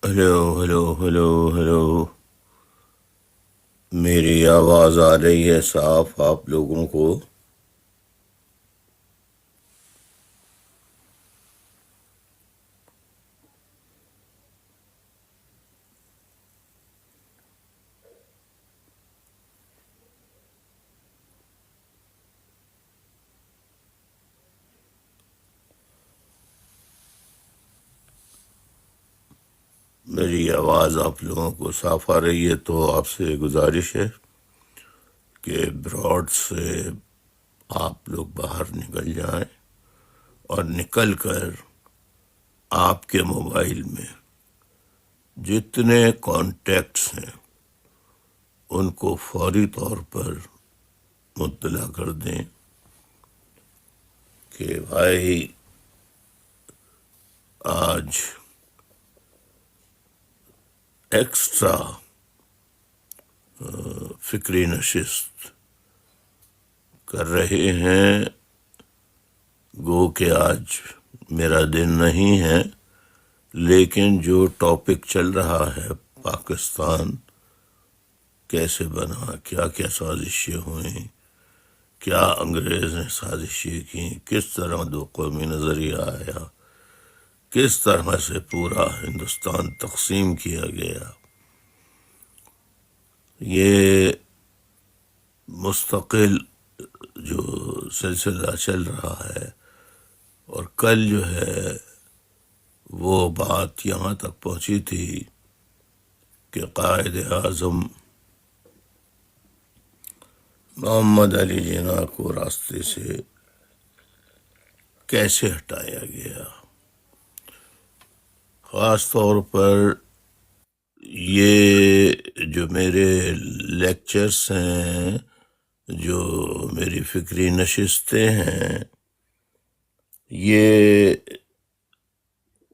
Hello hello hello hello, میری آواز آ رہی ہے صاف آپ لوگوں کو؟ میری آواز آپ لوگوں کو صاف آ رہی ہے تو آپ سے گزارش ہے کہ براڈ سے آپ لوگ باہر نکل جائیں اور نکل کر آپ کے موبائل میں جتنے کانٹیکٹس ہیں ان کو فوری طور پر مطلع کر دیں کہ بھائی آج ایکسٹرا فکری نشست کر رہے ہیں، گو کہ آج میرا دن نہیں ہے، لیکن جو ٹاپک چل رہا ہے پاکستان کیسے بنا، کیا کیا سازشیں ہوئیں، کیا انگریز نے سازشیں کی، کس طرح دو قومی نظریہ آیا، کس طرح سے پورا ہندوستان تقسیم کیا گیا، یہ مستقل جو سلسلہ چل رہا ہے۔ اور کل جو ہے وہ بات یہاں تک پہنچی تھی کہ قائد اعظم محمد علی جناح کو راستے سے کیسے ہٹایا گیا۔ خاص طور پر یہ جو میرے لیکچرز ہیں، جو میری فکری نشستیں ہیں، یہ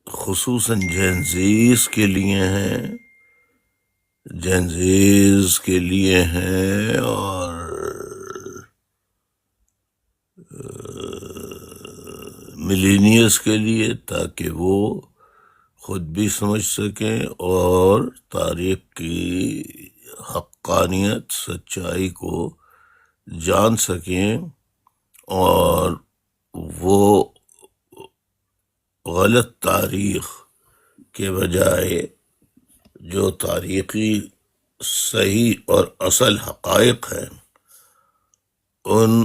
خصوصاً جینزیز کے لیے ہیں، جینزیز کے لیے ہیں اور ملینیئرز کے لیے، تاکہ وہ خود بھی سمجھ سکیں اور تاریخ کی حقانیت، سچائی کو جان سکیں، اور وہ غلط تاریخ کے بجائے جو تاریخی صحیح اور اصل حقائق ہیں ان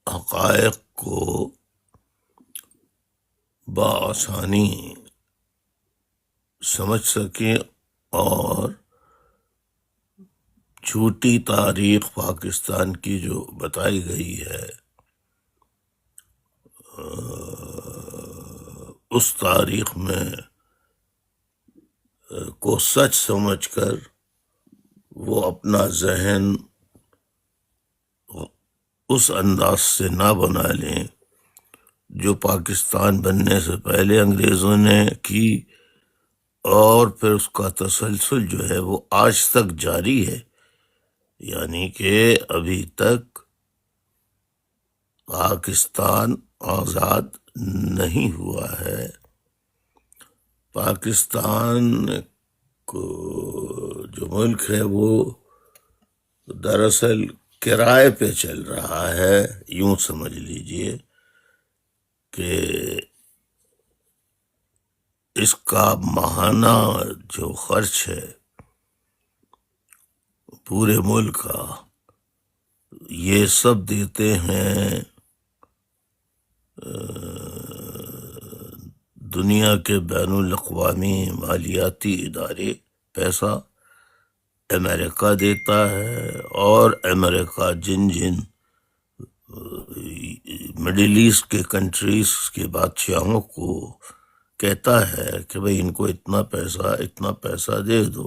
حقائق کو بآسانی سمجھ سکیں، اور جھوٹی تاریخ پاکستان کی جو بتائی گئی ہے اس تاریخ میں کو سچ سمجھ کر وہ اپنا ذہن اس انداز سے نہ بنا لیں جو پاکستان بننے سے پہلے انگریزوں نے کی، اور پھر اس کا تسلسل جو ہے وہ آج تک جاری ہے، یعنی کہ ابھی تک پاکستان آزاد نہیں ہوا ہے۔ پاکستان کو جو ملک ہے وہ دراصل کرائے پہ چل رہا ہے، یوں سمجھ لیجئے کہ اس کا ماہانہ جو خرچ ہے پورے ملک کا، یہ سب دیتے ہیں دنیا کے بین الاقوامی مالیاتی ادارے، پیسہ امریکہ دیتا ہے، اور امریکہ جن مڈل ایسٹ کے کنٹریز کے بادشاہوں کو کہتا ہے کہ بھئی ان کو اتنا پیسہ دے دو،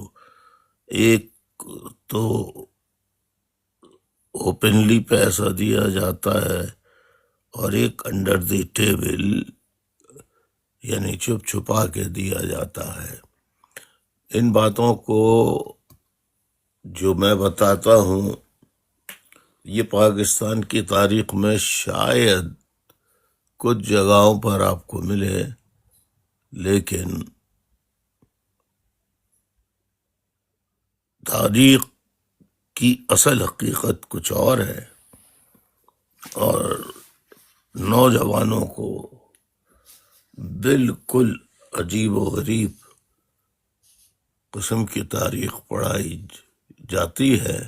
ایک تو اوپنلی پیسہ دیا جاتا ہے اور ایک انڈر دی ٹیبل یعنی چھپ چھپا کے دیا جاتا ہے۔ ان باتوں کو جو میں بتاتا ہوں یہ پاکستان کی تاریخ میں شاید کچھ جگہوں پر آپ کو ملے، لیکن تاریخ کی اصل حقیقت کچھ اور ہے، اور نوجوانوں کو بالکل عجیب و غریب قسم کی تاریخ پڑھائی جاتی ہے،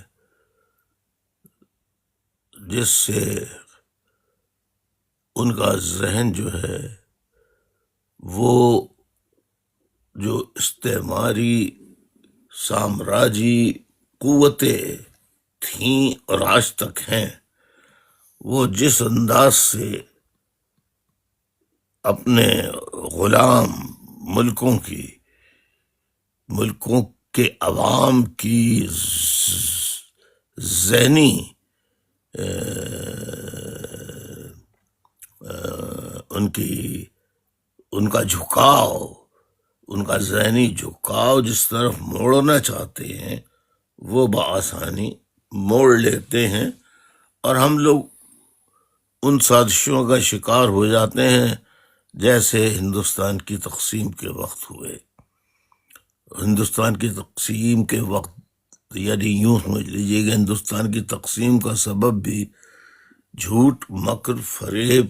جس سے ان کا ذہن جو ہے وہ جو استعماری سامراجی قوتیں تھیں اور آج تک ہیں، وہ جس انداز سے اپنے غلام ملکوں کے عوام کی ذہنی ان کا جھکاؤ، ان کا ذہنی جھکاؤ جس طرف موڑنا چاہتے ہیں وہ بآسانی موڑ لیتے ہیں، اور ہم لوگ ان سازشوں کا شکار ہو جاتے ہیں جیسے ہندوستان کی تقسیم کے وقت ہوئے۔ ہندوستان کی تقسیم کے وقت، یعنی یوں سمجھ لیجیے کہ ہندوستان کی تقسیم کا سبب بھی جھوٹ، مکر، فریب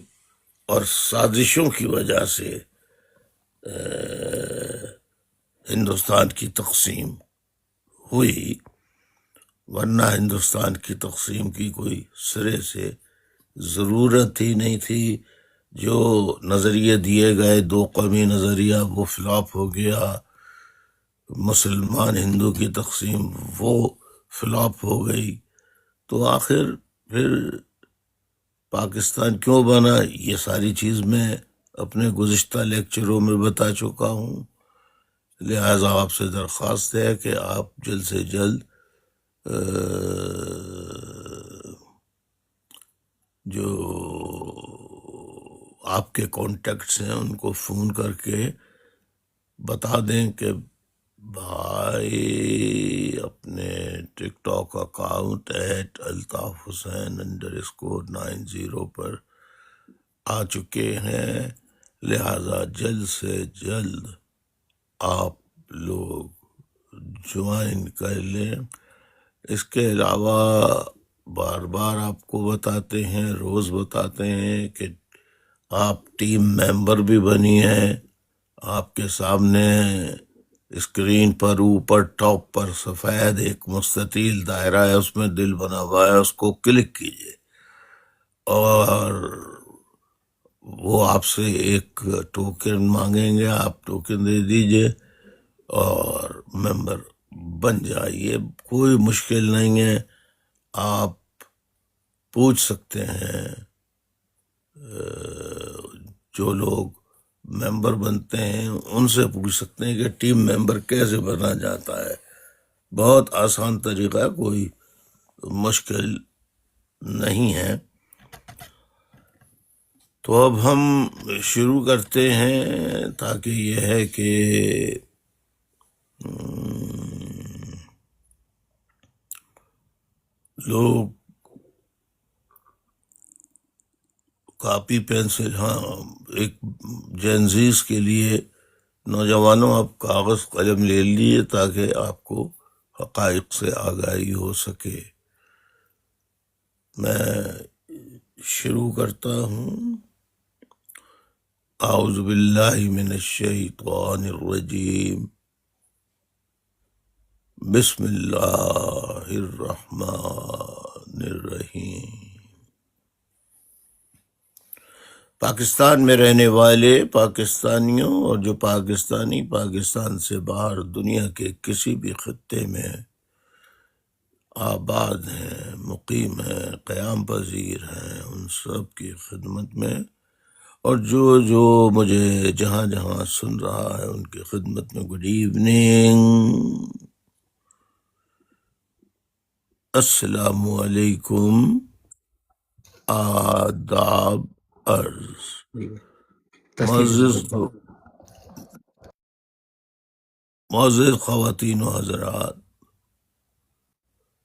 اور سازشوں کی وجہ سے ہندوستان کی تقسیم ہوئی، ورنہ ہندوستان کی تقسیم کی کوئی سرے سے ضرورت ہی نہیں تھی۔ جو نظریے دیے گئے، دو قومی نظریہ، وہ فلاپ ہو گیا، مسلمان ہندو کی تقسیم وہ فلاپ ہو گئی، تو آخر پھر پاکستان کیوں بنا؟ یہ ساری چیز میں اپنے گزشتہ لیکچروں میں بتا چکا ہوں، لہٰذا آپ سے درخواست ہے کہ آپ جلد سے جلد جو آپ کے کانٹیکٹس ہیں ان کو فون کر کے بتا دیں کہ بھائی اپنے ٹک ٹاک اکاؤنٹ @الطاف حسین_90 پر آ چکے ہیں، لہذا جلد سے جلد آپ لوگ جوائن کر لیں۔ اس کے علاوہ بار بار آپ کو بتاتے ہیں، روز بتاتے ہیں کہ آپ ٹیم ممبر بھی بنی ہیں۔ آپ کے سامنے اسکرین پر اوپر ٹاپ پر سفید ایک مستطیل دائرہ ہے، اس میں دل بنا ہوا ہے، اس کو کلک کیجئے اور وہ آپ سے ایک ٹوکن مانگیں گے، آپ ٹوکن دے دیجئے اور ممبر بن جائیے۔ کوئی مشکل نہیں ہے، آپ پوچھ سکتے ہیں، جو لوگ ممبر بنتے ہیں ان سے پوچھ سکتے ہیں کہ ٹیم ممبر کیسے بنا جاتا ہے۔ بہت آسان طریقہ ہے، کوئی مشکل نہیں ہے۔ تو اب ہم شروع کرتے ہیں، تاکہ یہ ہے کہ لوگ کاپی پینسل، ہاں ایک جینزیز کے لیے نوجوانوں آپ کاغذ قلم لے لیجیے تاکہ آپ کو حقائق سے آگاہی ہو سکے۔ میں شروع کرتا ہوں۔ اعوذ باللہ من الشیطان الرجیم، بسم اللہ الرحمن الرحیم۔ پاکستان میں رہنے والے پاکستانیوں اور جو پاکستانی پاکستان سے باہر دنیا کے کسی بھی خطے میں آباد ہیں، مقیم ہیں، قیام پذیر ہیں، ان سب کی خدمت میں، اور جو مجھے جہاں جہاں سن رہا ہے ان کی خدمت میں گڈ ایوننگ، السلام علیکم، آداب عرض۔ معزز خواتین و حضرات،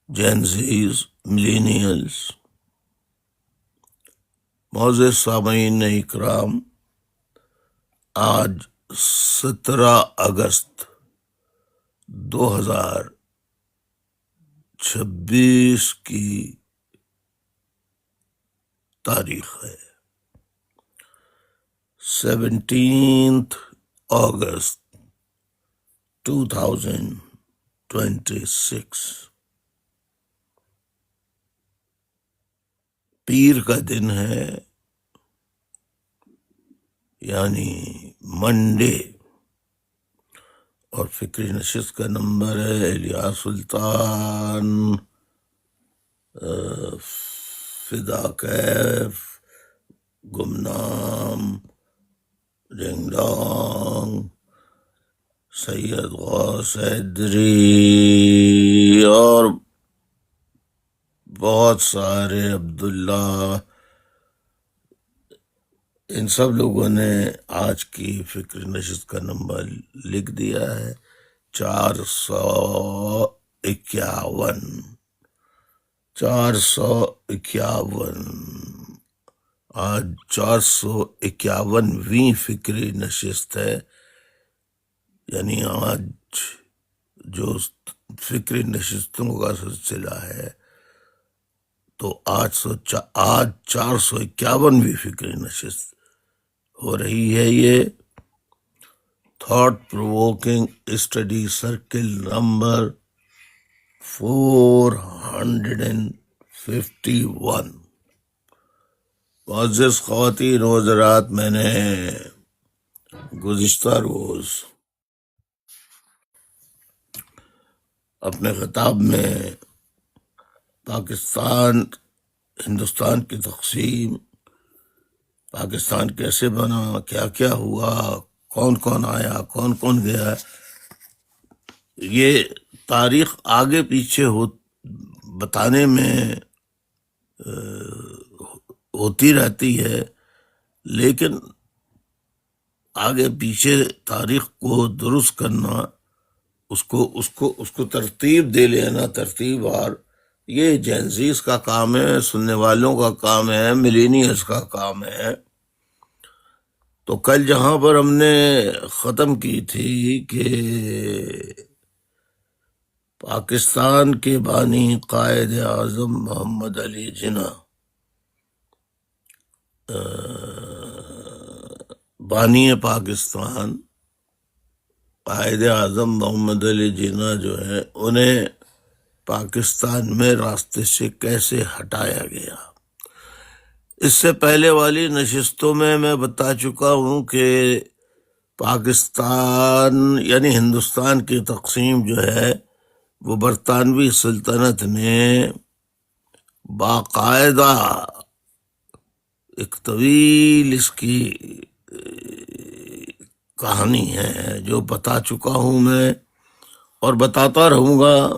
جینزیز، ملینیلز، معزز سامعین اکرام، آج 17 اگست 2023 26 کی تاریخ ہے، 17 اگست 2026، پیر کا دن ہے، یعنی منڈے، اور فکری نشست کا نمبر ہے الیاس سلطان، فدا کیف، گمنام، ڈنگ ڈانگ، سید غوث حیدری اور بہت سارے، عبداللہ، ان سب لوگوں نے آج کی فکر نشست کا نمبر لکھ دیا ہے 451۔ 451 آج 451ویں فکری نشست ہے، یعنی آج جو فکری نشستوں کا سلسلہ ہے تو آج 451ویں فکری نشست ہو رہی ہے۔ یہ thought provoking study circle number 451۔ معزز خواتین و حضرات، میں نے گزشتہ روز اپنے خطاب میں ہندوستان کی تقسیم، پاکستان کیسے بنا، کیا کیا ہوا، کون کون آیا، کون کون گیا، یہ تاریخ آگے پیچھے بتانے میں ہوتی رہتی ہے، لیکن آگے پیچھے تاریخ کو درست کرنا، اس کو ترتیب دے لینا، ترتیب وار، یہ جینزیز کا کام ہے، سننے والوں کا کام ہے، ملینیئرز کا کام ہے۔ تو کل جہاں پر ہم نے ختم کی تھی کہ پاکستان کے بانی قائد اعظم محمد علی جناح، بانی پاکستان قائد اعظم محمد علی جناح جو ہے، انہیں پاکستان میں راستے سے کیسے ہٹایا گیا۔ اس سے پہلے والی نشستوں میں بتا چکا ہوں کہ پاکستان یعنی ہندوستان کی تقسیم جو ہے وہ برطانوی سلطنت نے باقاعدہ ایک طویل اس کی کہانی ہے جو بتا چکا ہوں میں، اور بتاتا رہوں گا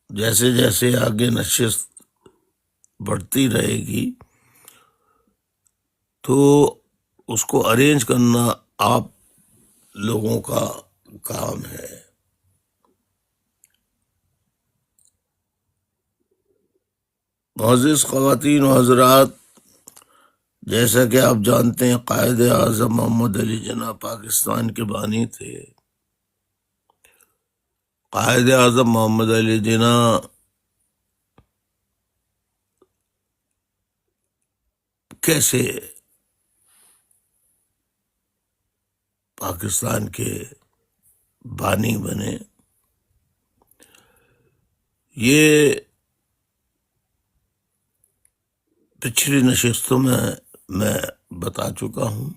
جیسے جیسے آگے نشست بڑھتی رہے گی، تو اس کو ارینج کرنا آپ لوگوں کا کام ہے۔ معزز خواتین و حضرات، جیسا کہ آپ جانتے ہیں قائد اعظم محمد علی جناح پاکستان کے بانی تھے۔ قائد اعظم محمد علی جناح کیسے پاکستان کے بانی بنے، یہ پچھلی نشستوں میں بتا چکا ہوں۔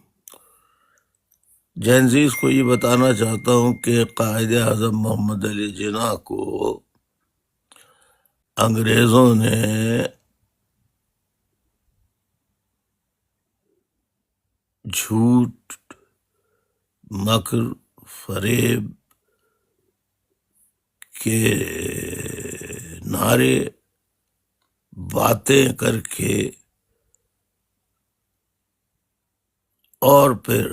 جینزیز کو یہ بتانا چاہتا ہوں کہ قائد اعظم محمد علی جناح کو انگریزوں نے جھوٹ، مکر، فریب کے نعرے، باتیں کر کے اور پھر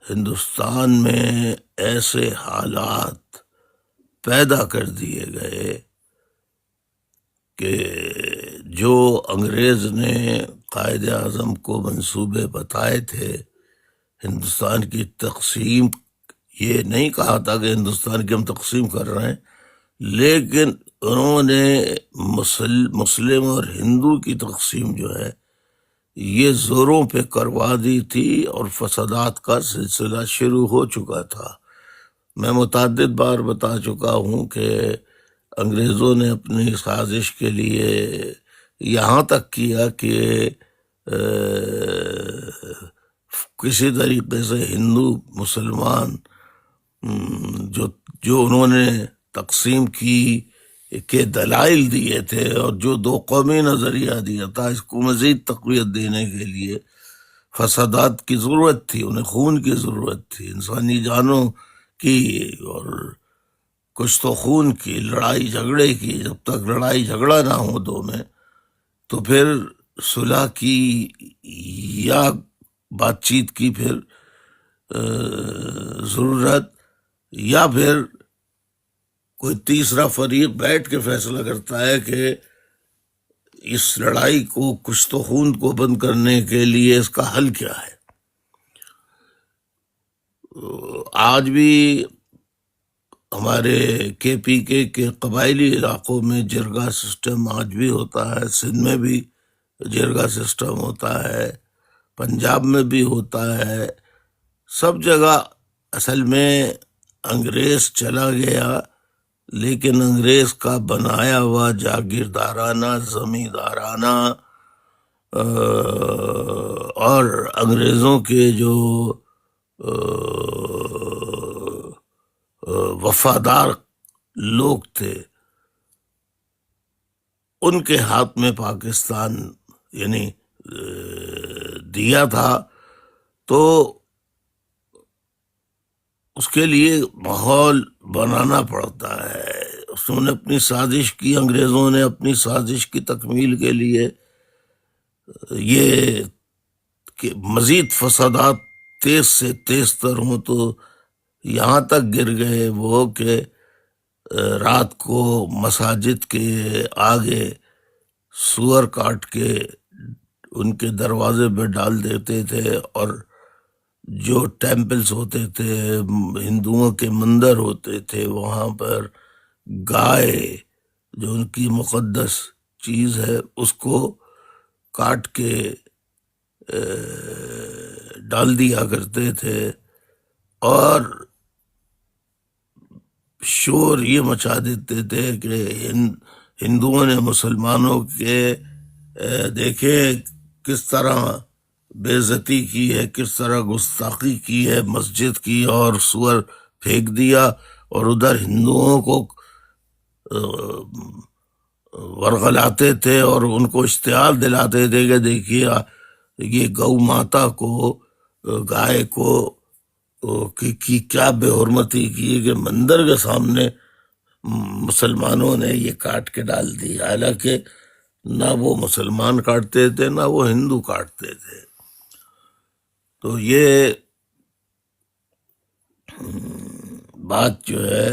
ہندوستان میں ایسے حالات پیدا کر دیے گئے کہ جو انگریز نے قائد اعظم کو منصوبے بتائے تھے ہندوستان کی تقسیم، یہ نہیں کہا تھا کہ ہندوستان کی ہم تقسیم کر رہے ہیں، لیکن انہوں نے مسلم اور ہندو کی تقسیم جو ہے یہ زوروں پہ کروا دی تھی، اور فسادات کا سلسلہ شروع ہو چکا تھا۔ میں متعدد بار بتا چکا ہوں کہ انگریزوں نے اپنی سازش کے لیے یہاں تک کیا کہ کسی طریقے سے ہندو مسلمان جو انہوں نے تقسیم کی کے دلائل دیے تھے، اور جو دو قومی نظریہ دیا تھا، اس کو مزید تقویت دینے کے لیے فسادات کی ضرورت تھی، انہیں خون کی ضرورت تھی، انسانی جانوں کی اور کچھ تو خون کی، لڑائی جھگڑے کی۔ جب تک لڑائی جھگڑا نہ ہو دو میں، تو پھر صلح کی یا بات چیت کی پھر ضرورت، یا پھر کوئی تیسرا فریق بیٹھ کے فیصلہ کرتا ہے کہ اس لڑائی کو، کچھ تو خون کو بند کرنے کے لیے اس کا حل کیا ہے۔ آج بھی ہمارے کے پی کے قبائلی علاقوں میں جرگا سسٹم آج بھی ہوتا ہے، سندھ میں بھی جرگا سسٹم ہوتا ہے، پنجاب میں بھی ہوتا ہے، سب جگہ۔ اصل میں انگریز چلا گیا، لیکن انگریز کا بنایا ہوا جاگیردارانہ، زمیندارانہ اور انگریزوں کے جو وفادار لوگ تھے، ان کے ہاتھ میں پاکستان یعنی دیا تھا۔ تو اس کے لیے ماحول بنانا پڑتا ہے۔ انہوں نے اپنی سازش کی، انگریزوں نے اپنی سازش کی تکمیل کے لیے یہ کہ مزید فسادات تیز سے تیز تر ہوں، تو یہاں تک گر گئے وہ کہ رات کو مساجد کے آگے سور کاٹ کے ان کے دروازے پہ ڈال دیتے تھے، اور جو ٹیمپلز ہوتے تھے، ہندوؤں کے مندر ہوتے تھے، وہاں پر گائے جو ان کی مقدس چیز ہے اس کو کاٹ کے ڈال دیا کرتے تھے، اور شور یہ مچا دیتے تھے کہ ہندوؤں نے مسلمانوں کے دیکھے کس طرح بے عزتی کی ہے، کس طرح گستاخی کی ہے مسجد کی، اور سور پھینک دیا، اور ادھر ہندوؤں کو ورغلاتے تھے اور ان کو اشتعال دلاتے تھے کہ دیکھیے یہ گو ماتا کو، گائے کو کی کیا بے حرمتی کی کہ مندر کے سامنے مسلمانوں نے یہ کاٹ کے ڈال دی، حالانکہ نہ وہ مسلمان کاٹتے تھے نہ وہ ہندو کاٹتے تھے۔ تو یہ بات جو ہے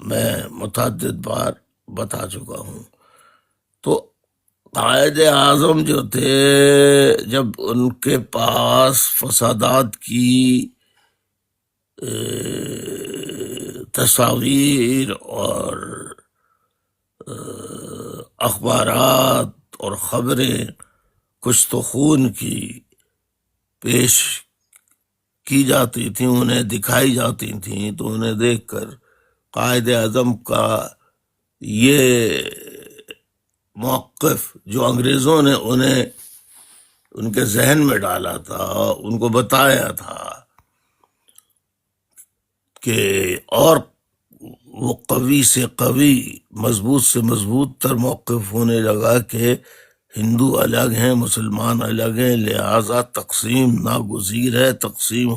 میں متعدد بار بتا چکا ہوں۔ تو قائد اعظم جو تھے، جب ان کے پاس فسادات کی تصاویر اور اخبارات اور خبریں کچھ تو خون کی پیش کی جاتی تھیں، انہیں دکھائی جاتی تھیں، تو انہیں دیکھ کر قائد اعظم کا یہ موقف جو انگریزوں نے انہیں ان کے ذہن میں ڈالا تھا، ان کو بتایا تھا کہ اور وہ قوی سے قوی، مضبوط سے مضبوط تر موقف ہونے لگا کہ ہندو الگ ہیں، مسلمان الگ ہیں، لہذا تقسیم ناگزیر ہے، تقسیم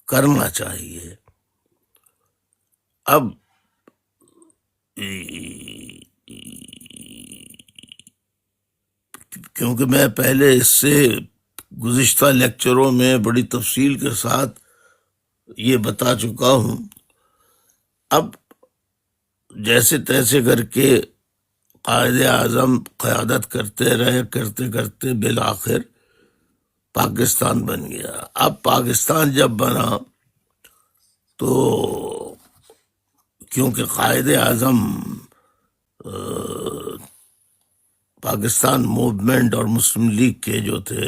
کرنا چاہیے۔ اب کیونکہ میں پہلے اس سے گزشتہ لیکچروں میں بڑی تفصیل کے ساتھ یہ بتا چکا ہوں، اب جیسے تیسے کر کے قائد اعظم قیادت کرتے رہے، کرتے کرتے بالآخر پاکستان بن گیا۔ اب پاکستان جب بنا تو کیونکہ قائد اعظم پاکستان موومنٹ اور مسلم لیگ کے جو تھے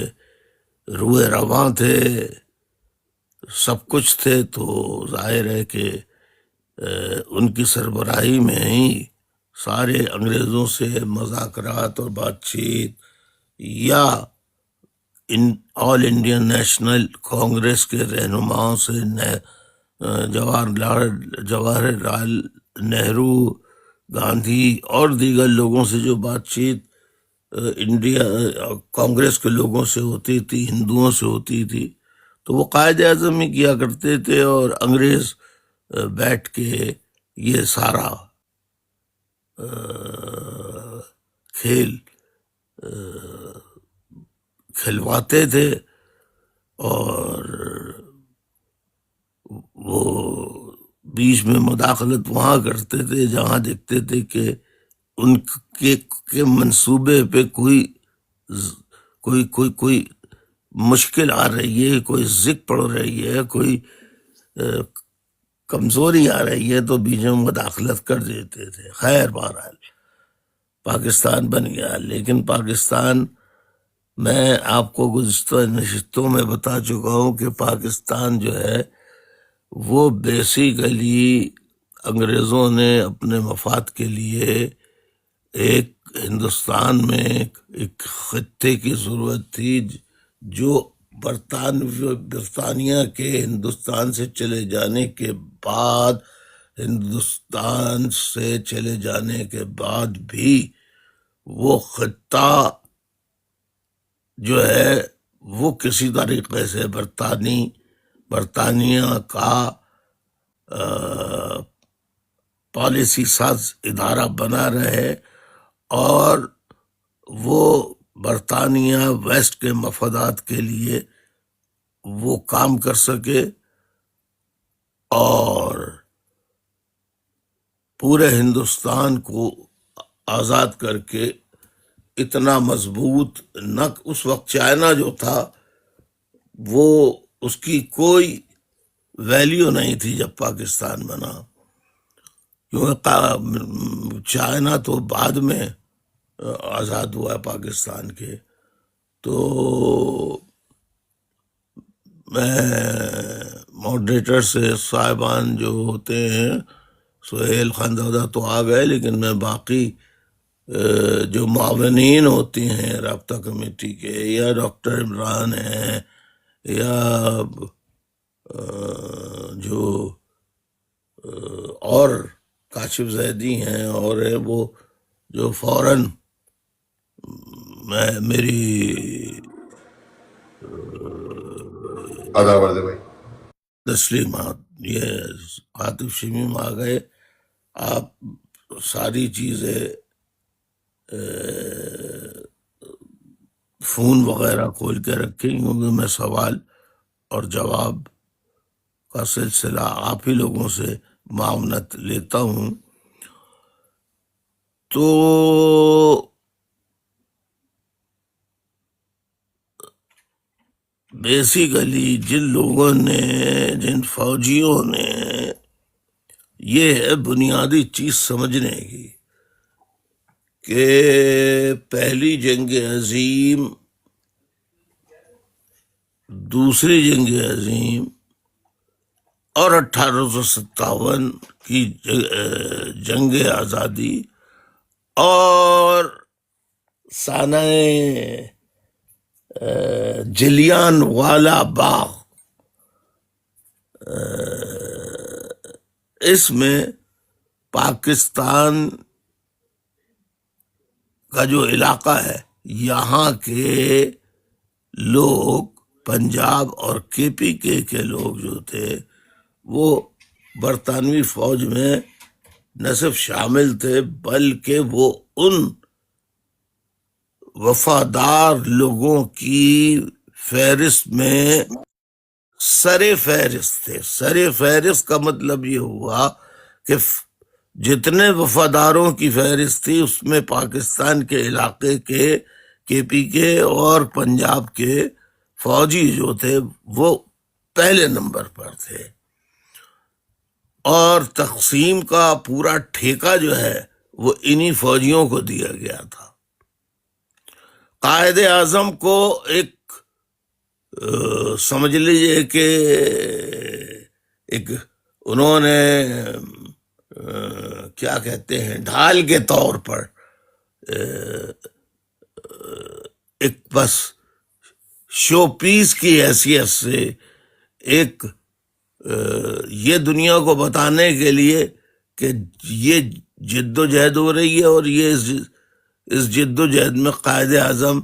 روئے رواں تھے، سب کچھ تھے، تو ظاہر ہے کہ ان کی سربراہی میں ہی سارے انگریزوں سے مذاکرات اور بات چیت، یا آل انڈین نیشنل کانگریس کے رہنماؤں سے جواہر لال نہرو، گاندھی اور دیگر لوگوں سے جو بات چیت انڈیا کانگریس کے لوگوں سے ہوتی تھی، ہندوؤں سے ہوتی تھی، تو وہ قائد اعظم ہی کیا کرتے تھے، اور انگریز بیٹھ کے یہ سارا کھیل کھلواتے تھے، اور وہ بیچ میں مداخلت وہاں کرتے تھے جہاں دیکھتے تھے کہ ان کے منصوبے پہ کوئی مشکل آ رہی ہے، کوئی ضد پڑ رہی ہے، کوئی کمزوری آ رہی ہے، تو بیچ میں مداخلت کر دیتے تھے۔ خیر بہرحال پاکستان بن گیا، لیکن پاکستان، میں آپ کو گزشتہ نشستوں میں بتا چکا ہوں کہ پاکستان جو ہے وہ بیسیکلی انگریزوں نے اپنے مفاد کے لیے ایک ہندوستان میں ایک خطے کی ضرورت تھی جو برطانیہ کے ہندوستان سے چلے جانے کے بعد، ہندوستان سے چلے جانے کے بعد بھی وہ خطہ جو ہے وہ کسی طریقے سے برطانیہ کا پالیسی ساز ادارہ بنا رہے، اور وہ برطانیہ ویسٹ کے مفادات کے لیے وہ کام کر سکے، اور پورے ہندوستان کو آزاد کر کے اتنا مضبوط، نہ اس وقت چائنا جو تھا وہ اس کی کوئی ویلیو نہیں تھی جب پاکستان بنا، کیونکہ چائنا تو بعد میں آزاد ہوا ہے پاکستان کے۔ تو میں ماڈریٹر سے صاحبان جو ہوتے ہیں، سہیل خاندادہ تو آ گئے، لیکن میں باقی جو معاونین ہوتی ہیں رابطہ کمیٹی کے، یا ڈاکٹر عمران ہیں، یا جو اور کاشف زیدی ہیں، اور وہ جو فوراً میری تسلیمات، یہ عاطف شمیم آ گئے، آپ ساری چیزیں فون وغیرہ کھول کے رکھیں، کیونکہ میں سوال اور جواب کا سلسلہ آپ ہی لوگوں سے معاونت لیتا ہوں۔ تو بیسیکلی جن فوجیوں نے یہ ہے بنیادی چیز سمجھنے کی کہ پہلی جنگ عظیم، دوسری جنگ عظیم اور 1857 کی جنگ آزادی اور سانہ جلیان والا باغ، اس میں پاکستان کا جو علاقہ ہے، یہاں کے لوگ، پنجاب اور کے پی کے لوگ جو تھے، وہ برطانوی فوج میں نہ صرف شامل تھے بلکہ وہ ان وفادار لوگوں کی فہرست میں سر فہرست تھے۔ سر فہرست کا مطلب یہ ہوا کہ جتنے وفاداروں کی فہرست تھی اس میں پاکستان کے علاقے کے پی کے اور پنجاب کے فوجی جو تھے وہ پہلے نمبر پر تھے۔ اور تقسیم کا پورا ٹھیکہ جو ہے وہ انہی فوجیوں کو دیا گیا تھا۔ قائد اعظم کو ایک سمجھ لیجیے کہ ایک انہوں نے کیا کہتے ہیں ڈھال کے طور پر ایک بس شو پیس کی حیثیت سے ایک یہ دنیا کو بتانے کے لیے کہ یہ جد و جہد ہو رہی ہے، اور یہ اس جد و جہد میں قائد اعظم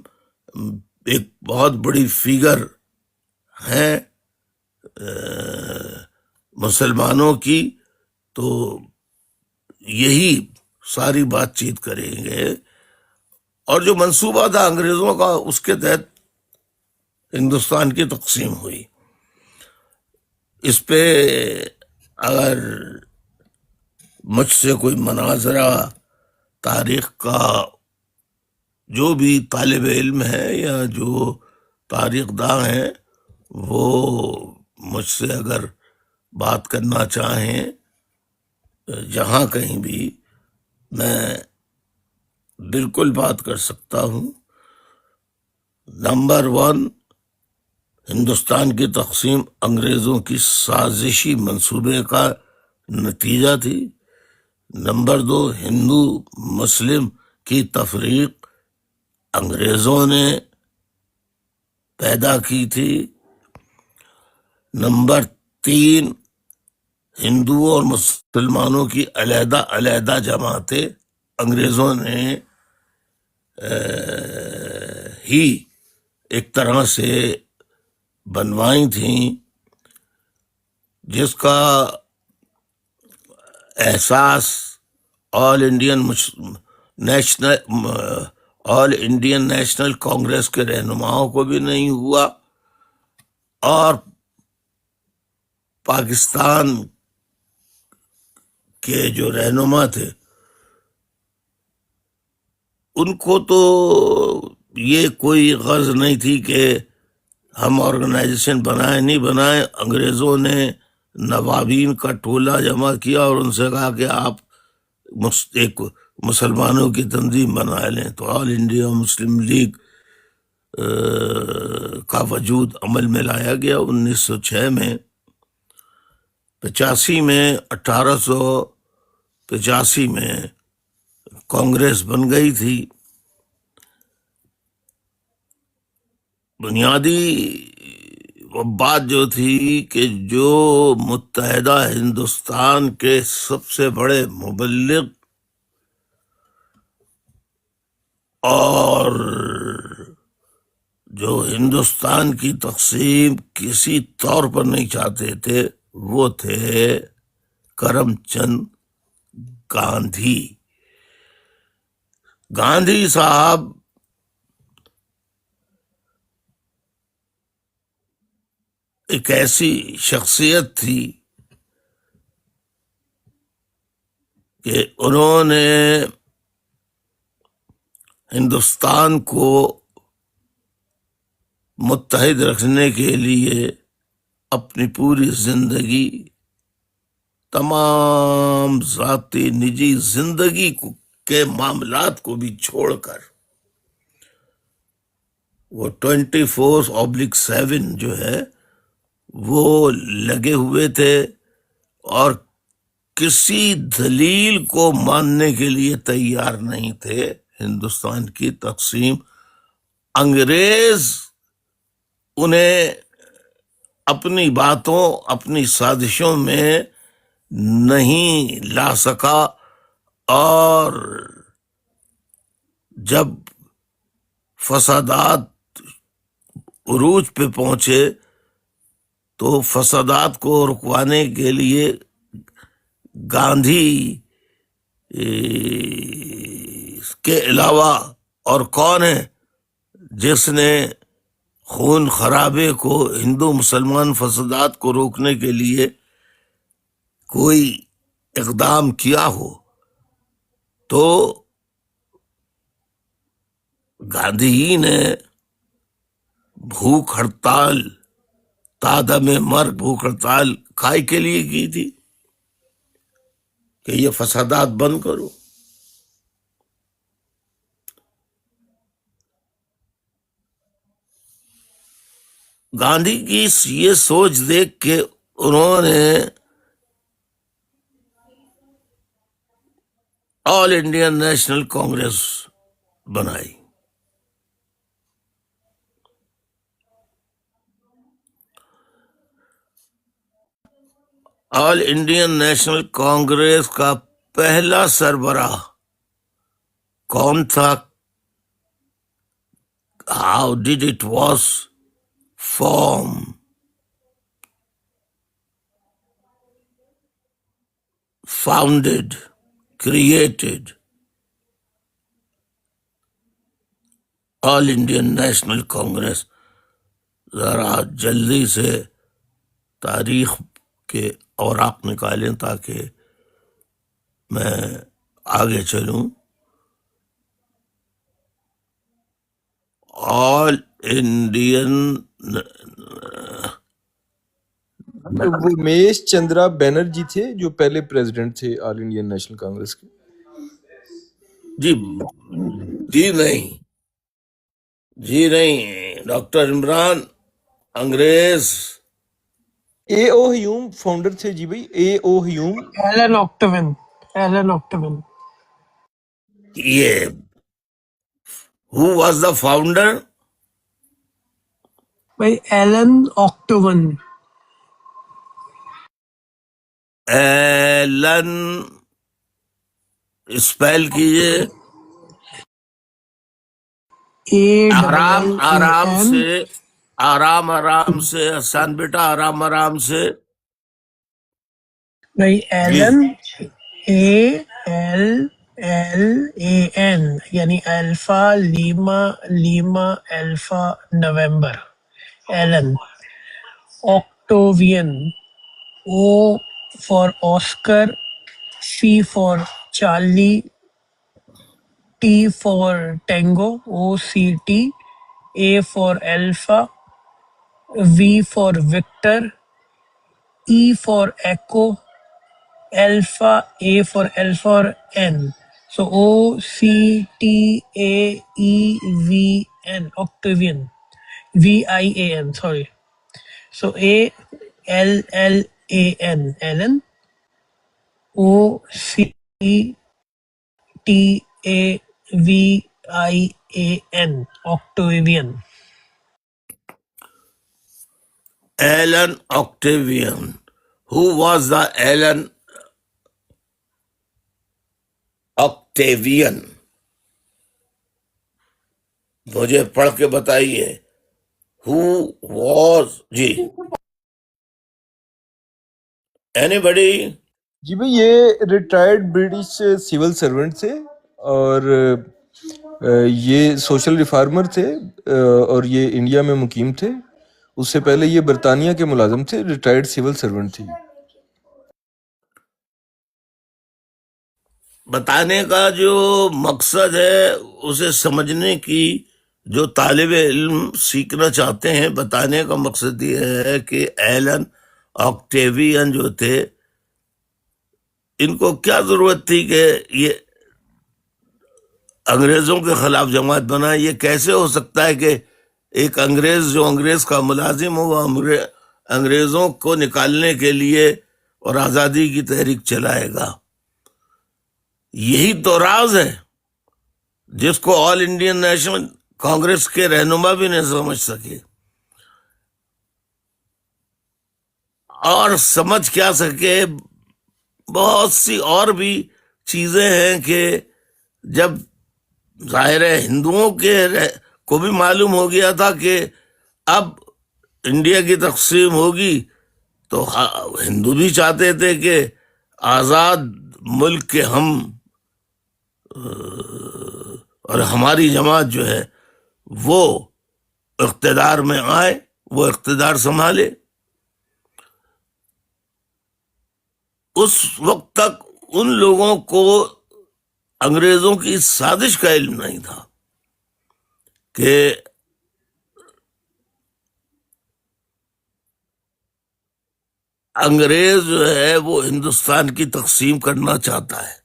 ایک بہت بڑی فگر ہیں مسلمانوں کی، تو یہی ساری بات چیت کریں گے۔ اور جو منصوبہ تھا انگریزوں کا، اس کے تحت ہندوستان کی تقسیم ہوئی۔ اس پہ اگر مجھ سے کوئی مناظرہ تاریخ کا جو بھی طالب علم ہے یا جو تاریخ داں ہیں وہ مجھ سے اگر بات کرنا چاہیں جہاں کہیں بھی، میں بالکل بات کر سکتا ہوں۔ نمبر 1، ہندوستان کی تقسیم انگریزوں کی سازشی منصوبے کا نتیجہ تھی۔ نمبر 2، ہندو مسلم کی تفریق انگریزوں نے پیدا کی تھی۔ نمبر 3، ہندوؤں اور مسلمانوں کی علیحدہ علیحدہ جماعتیں انگریزوں نے ہی ایک طرح سے بنوائی تھیں، جس کا احساس آل انڈین نیشنل کانگریس کے رہنماؤں کو بھی نہیں ہوا، اور پاکستان کے جو رہنما تھے ان کو تو یہ کوئی غرض نہیں تھی کہ ہم آرگنائزیشن بنائیں۔ انگریزوں نے نوابین کا ٹولہ جمع کیا اور ان سے کہا کہ آپ ایک مسلمانوں کی تنظیم بنا لیں، تو آل انڈیا مسلم لیگ کا وجود عمل میں لایا گیا 1906 میں۔ 1885 میں کانگریس بن گئی تھی۔ بنیادی بات جو تھی کہ جو متحدہ ہندوستان کے سب سے بڑے مبلغ اور جو ہندوستان کی تقسیم کسی طور پر نہیں چاہتے تھے وہ تھے کرم چند گاندھی۔ گاندھی صاحب ایک ایسی شخصیت تھی کہ انہوں نے ہندوستان کو متحد رکھنے کے لیے اپنی پوری زندگی، تمام ذاتی نجی زندگی کے معاملات کو بھی چھوڑ کر وہ 24/7 جو ہے وہ لگے ہوئے تھے، اور کسی دلیل کو ماننے کے لیے تیار نہیں تھے۔ ہندوستان کی تقسیم انگریز انہیں اپنی باتوں، اپنی سازشوں میں نہیں لا سکا، اور جب فسادات عروج پہ پہنچے تو فسادات کو رکوانے کے لیے گاندھی کے علاوہ اور کون ہے جس نے خون خرابے کو، ہندو مسلمان فسادات کو روکنے کے لیے کوئی اقدام کیا ہو؟ تو گاندھی ہی نے بھوک ہڑتال، تادم مرگ بھوک ہڑتال کائی کے لیے کی تھی؟ کہ یہ فسادات بند کرو. گاندھی کی یہ سوچ دیکھ کے انہوں نے آل انڈین نیشنل کانگریس بنائی. آل انڈین نیشنل کانگریس کا پہلا سربراہ کون تھا؟ How did it was form? Founded, created all Indian national Congress. ذرا جلدی سے تاریخ کے اوراق نکالیں تاکہ میں آگے چلوں. آل انڈین وہ میش چندرا بینرجی تھے جو پہلے پریزیڈنٹ تھے آل انڈین نیشنل کانگریس کے. جی نہیں، ڈاکٹر عمران انگریز. اے او ہیوم فاؤنڈر تھے جی بھائی، اے او ہیوم. ایلن آکٹاون. یہ who was the founder؟ بھائی ایلن آکٹاون. ایلن اسپیل کیجئے. آرام سے حسان بیٹا، آرام سے. بھائی ایلن ALLAN یعنی alpha lima alpha November. Allan Octavian, O for Oscar, C for Charlie, T for Tango, OCT, A for Alpha, V for Victor, E for Echo, Alpha, A for Alpha or N. So OCTAEVN, Octavian, VIAN, sorry. So ALLAN, Alan, OCTAVIAN, Octavian. Allan Octavian. Who was the Alan Octavian? مجھے پڑھ کے بتائیے. Who was؟ G anybody؟ جی بھائی یہ retired British civil servant تھے اور یہ social reformer تھے اور یہ انڈیا میں مقیم تھے. اس سے پہلے یہ برطانیہ کے ملازم تھے، ریٹائرڈ سول سرونٹ تھے. بتانے کا جو مقصد ہے اسے سمجھنے کی، جو طالب علم سیکھنا چاہتے ہیں، بتانے کا مقصد یہ ہے کہ ایلن آکٹیوین جو تھے، ان کو کیا ضرورت تھی کہ یہ انگریزوں کے خلاف جماعت بنائے؟ یہ کیسے ہو سکتا ہے کہ ایک انگریز جو انگریز کا ملازم ہو وہ انگریزوں کو نکالنے کے لیے اور آزادی کی تحریک چلائے گا؟ یہی تو راز ہے جس کو آل انڈین نیشنل کانگریس کے رہنما بھی نہیں سمجھ سکے، اور سمجھ کیا سکے بہت سی اور بھی چیزیں ہیں کہ جب ظاہر ہے ہندوؤں کو بھی معلوم ہو گیا تھا کہ اب انڈیا کی تقسیم ہوگی، تو ہندو بھی چاہتے تھے کہ آزاد ملک کے ہم اور ہماری جماعت جو ہے وہ اقتدار میں آئے، وہ اقتدار سنبھالے. اس وقت تک ان لوگوں کو انگریزوں کی سازش کا علم نہیں تھا کہ انگریز جو ہے وہ ہندوستان کی تقسیم کرنا چاہتا ہے.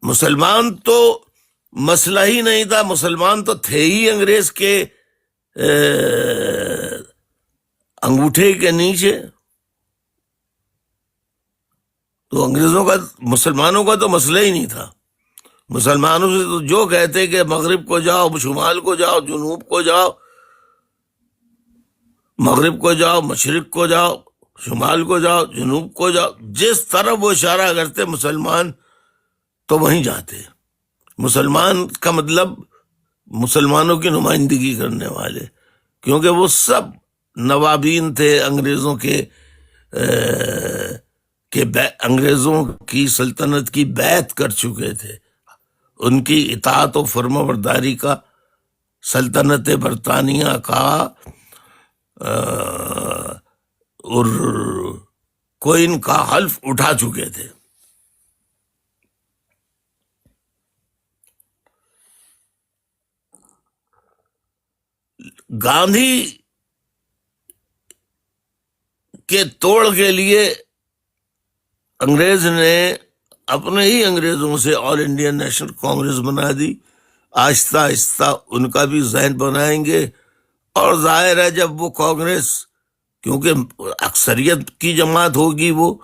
مسلمان تو مسئلہ ہی نہیں تھا، مسلمان تو تھے ہی انگریز کے انگوٹھے کے نیچے. تو انگریزوں کا مسلمانوں کا تو مسئلہ ہی نہیں تھا. مسلمانوں سے تو جو کہتے کہ مغرب کو جاؤ، شمال کو جاؤ، جنوب کو جاؤ، مغرب کو جاؤ، مشرق کو جاؤ، شمال کو جاؤ، جنوب کو جاؤ، جس طرف وہ اشارہ کرتے مسلمان تو وہیں جاتے. مسلمان کا مطلب مسلمانوں کی نمائندگی کرنے والے، کیونکہ وہ سب نوابین تھے انگریزوں انگریزوں کی سلطنت کی بیعت کر چکے تھے. ان کی اطاعت و فرما برداری کا سلطنت برطانیہ کا اور کوئن کا حلف اٹھا چکے تھے. گاندھی کے توڑ کے لیے انگریز نے اپنے ہی انگریزوں سے آل انڈین نیشنل کانگریس بنا دی. آہستہ آہستہ ان کا بھی ذہن بنائیں گے. اور ظاہر ہے جب وہ کانگریس، کیونکہ اکثریت کی جماعت ہوگی وہ،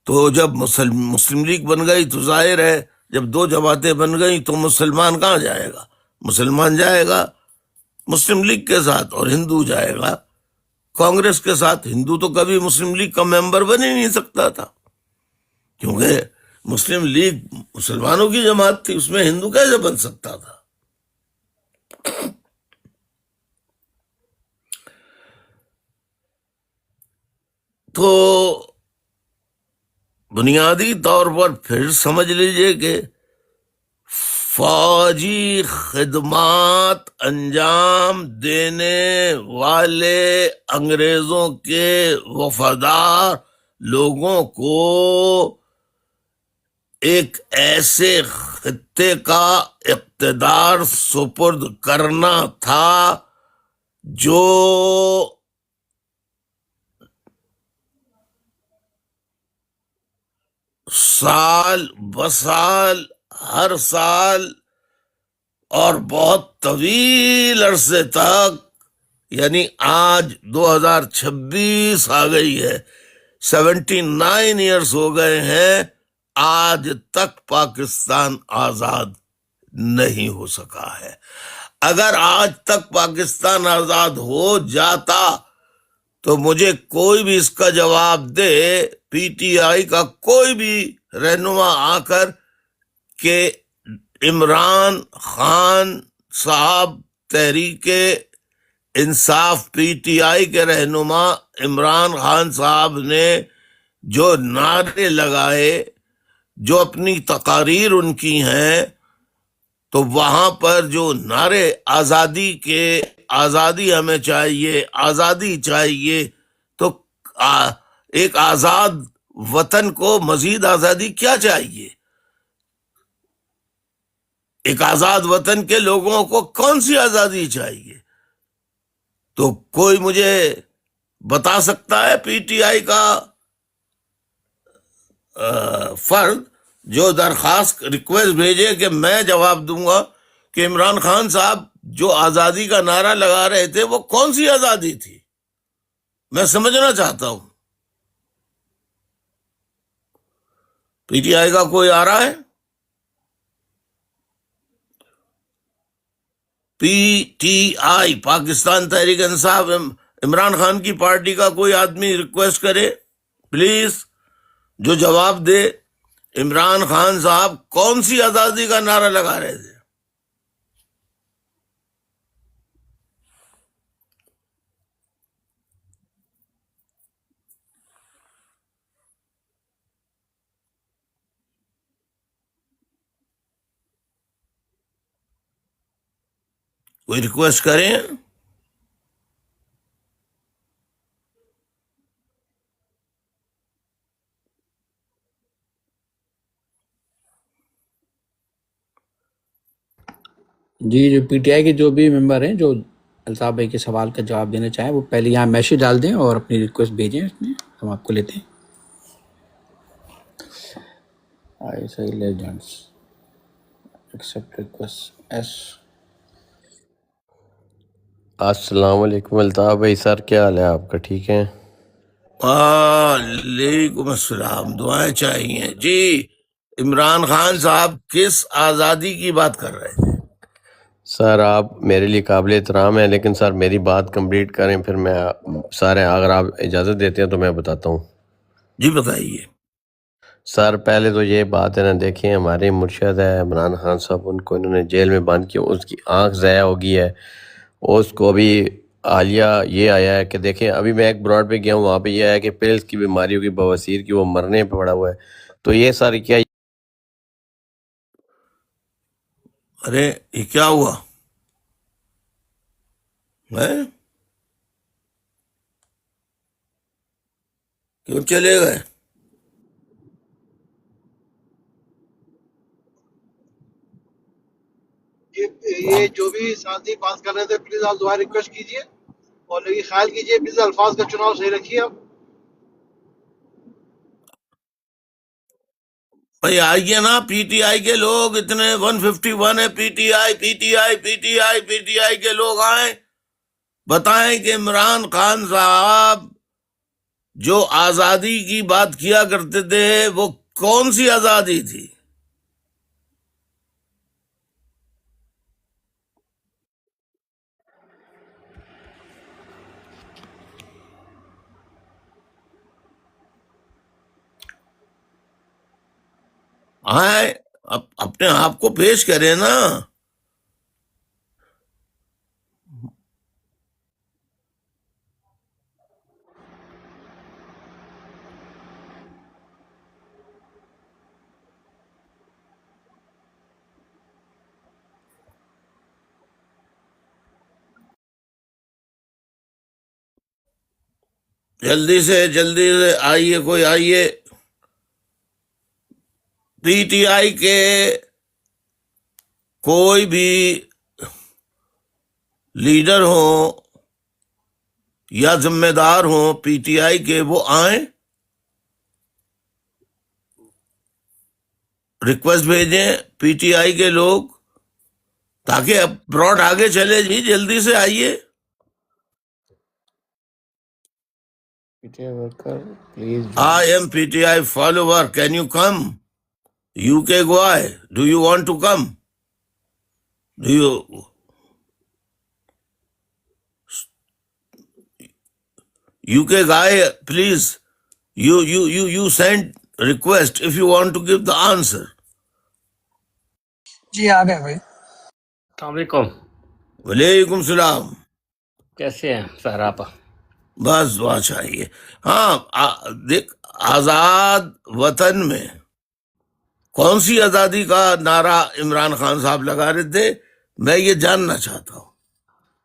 تو جب مسلم لیگ بن گئی تو ظاہر ہے جب دو جماعتیں بن گئی تو مسلمان کہاں جائے گا؟ مسلمان جائے گا مسلم لیگ کے ساتھ، اور ہندو جائے گا کانگریس کے ساتھ. ہندو تو کبھی مسلم لیگ کا ممبر بن ہی نہیں سکتا تھا، کیونکہ مسلم لیگ مسلمانوں کی جماعت تھی، اس میں ہندو کیسے بن سکتا تھا؟ تو بنیادی طور پر پھر سمجھ لیجئے کہ فوجی خدمات انجام دینے والے انگریزوں کے وفادار لوگوں کو ایک ایسے خطے کا اقتدار سپرد کرنا تھا جو سال بسال، ہر سال اور بہت طویل عرصے تک، یعنی آج 2026 آ گئی ہے، 79 ایئرس ہو گئے ہیں، آج تک پاکستان آزاد نہیں ہو سکا ہے. اگر آج تک پاکستان آزاد ہو جاتا تو مجھے کوئی بھی اس کا جواب دے، پی ٹی آئی کا کوئی بھی رہنما آ کر کہ عمران خان صاحب، Tehreek Insaf P T I کے رہنما عمران خان صاحب نے جو نعرے لگائے، جو اپنی تقاریر ان کی ہیں، تو وہاں پر جو نعرے آزادی کے، آزادی ہمیں چاہیے، آزادی چاہیے، تو ایک آزاد وطن کو مزید آزادی کیا چاہیے؟ ایک آزاد وطن کے لوگوں کو کون سی آزادی چاہیے؟ تو کوئی مجھے بتا سکتا ہے پی ٹی آئی کا فرد جو درخواست ریکویسٹ بھیجے کہ میں جواب دوں گا کہ عمران خان صاحب جو آزادی کا نعرہ لگا رہے تھے وہ کون سی آزادی تھی؟ میں سمجھنا چاہتا ہوں. پی ٹی آئی کا کوئی آ رہا ہے؟ P T I, Pakistan Tehreek Insaf, Imran Khan کی پارٹی کا کوئی آدمی ریکویسٹ کرے پلیز، جو جواب دے عمران خان صاحب کون سی آزادی کا نعرہ لگا رہے تھے. کوئی ریکویسٹ کریں. جی، جو پی ٹی آئی کے جو بھی ممبر ہیں جو الطاف بھائی کے سوال کا جواب دینا چاہیں وہ پہلے یہاں میسج ڈال دیں اور اپنی ریکویسٹ بھیجیں، اس میں ہم آپ کو لیتے ہیں. آئی سی لیجنڈس ایکسیپٹ ریکویسٹ ایس. السلام علیکم الطاف بھائی. سر کیا حال ہے آپ کا؟ ٹھیک ہے؟ وعلیکم السلام. دعائیں چاہیے جی. عمران خان صاحب کس آزادی کی بات کر رہے تھے؟ سر آپ میرے لیے قابل احترام ہیں، لیکن سر میری بات کمپلیٹ کریں پھر میں سارے اگر آپ اجازت دیتے ہیں تو میں بتاتا ہوں. جی بتائیے. سر پہلے تو یہ بات ہے نا، دیکھیں ہمارے مرشد ہے عمران خان صاحب، ان کو انہوں نے جیل میں بند کیا، اس کی آنکھ ضائع ہو گئی ہے. اس کو ابھی حالیہ یہ آیا ہے کہ دیکھیں ابھی میں ایک براڈ پہ گیا ہوں، وہاں پہ یہ آیا کہ پیلز کی بیماری ہوگی، بواسیر کی، وہ مرنے پہ پڑا ہوا ہے. تو یہ سر کیا ارے یہ کیا ہوا ہے؟ کیوں چلے گئے؟ یہ جو بھی ساتھی بات کر رہے تھے پلیز آپ دوبارہ ریکویسٹ کیجیے اور لیکن خیال کیجیے پلیز الفاظ کا چناؤ صحیح رکھیے آپ. بھائی آئیے نا، پی ٹی آئی کے لوگ اتنے 151 ہے، P T I P T I P T I P T I کے لوگ آئیں، بتائیں کہ عمران خان صاحب جو آزادی کی بات کیا کرتے تھے وہ کون سی آزادی تھی؟ آئیں اپنے آپ کو پیش کریں نا. جلدی سے آئیے، کوئی آئیے. پی ٹی آئی کے کوئی بھی لیڈر ہوں یا ذمہ دار ہوں پی ٹی آئی کے، وہ آئیں، ریکویسٹ بھیجیں پی ٹی آئی کے لوگ، تاکہ اب براڈ آگے چلے. جی جلدی سے آئیے. Please I am PTI follower. Can you come? UK guy, do you want to come? Do you? UK guy, please. You send request if you want to give the answer. جی آ گئے بھائی. السلام علیکم. وعلیکم السلام. کیسے ہیں سر آپ؟ بس دعا چاہیے. ہاں دیکھ، آزاد وطن میں کون سی آزادی کا نعرہ عمران خان صاحب لگا رہے تھے، میں یہ جاننا چاہتا ہوں.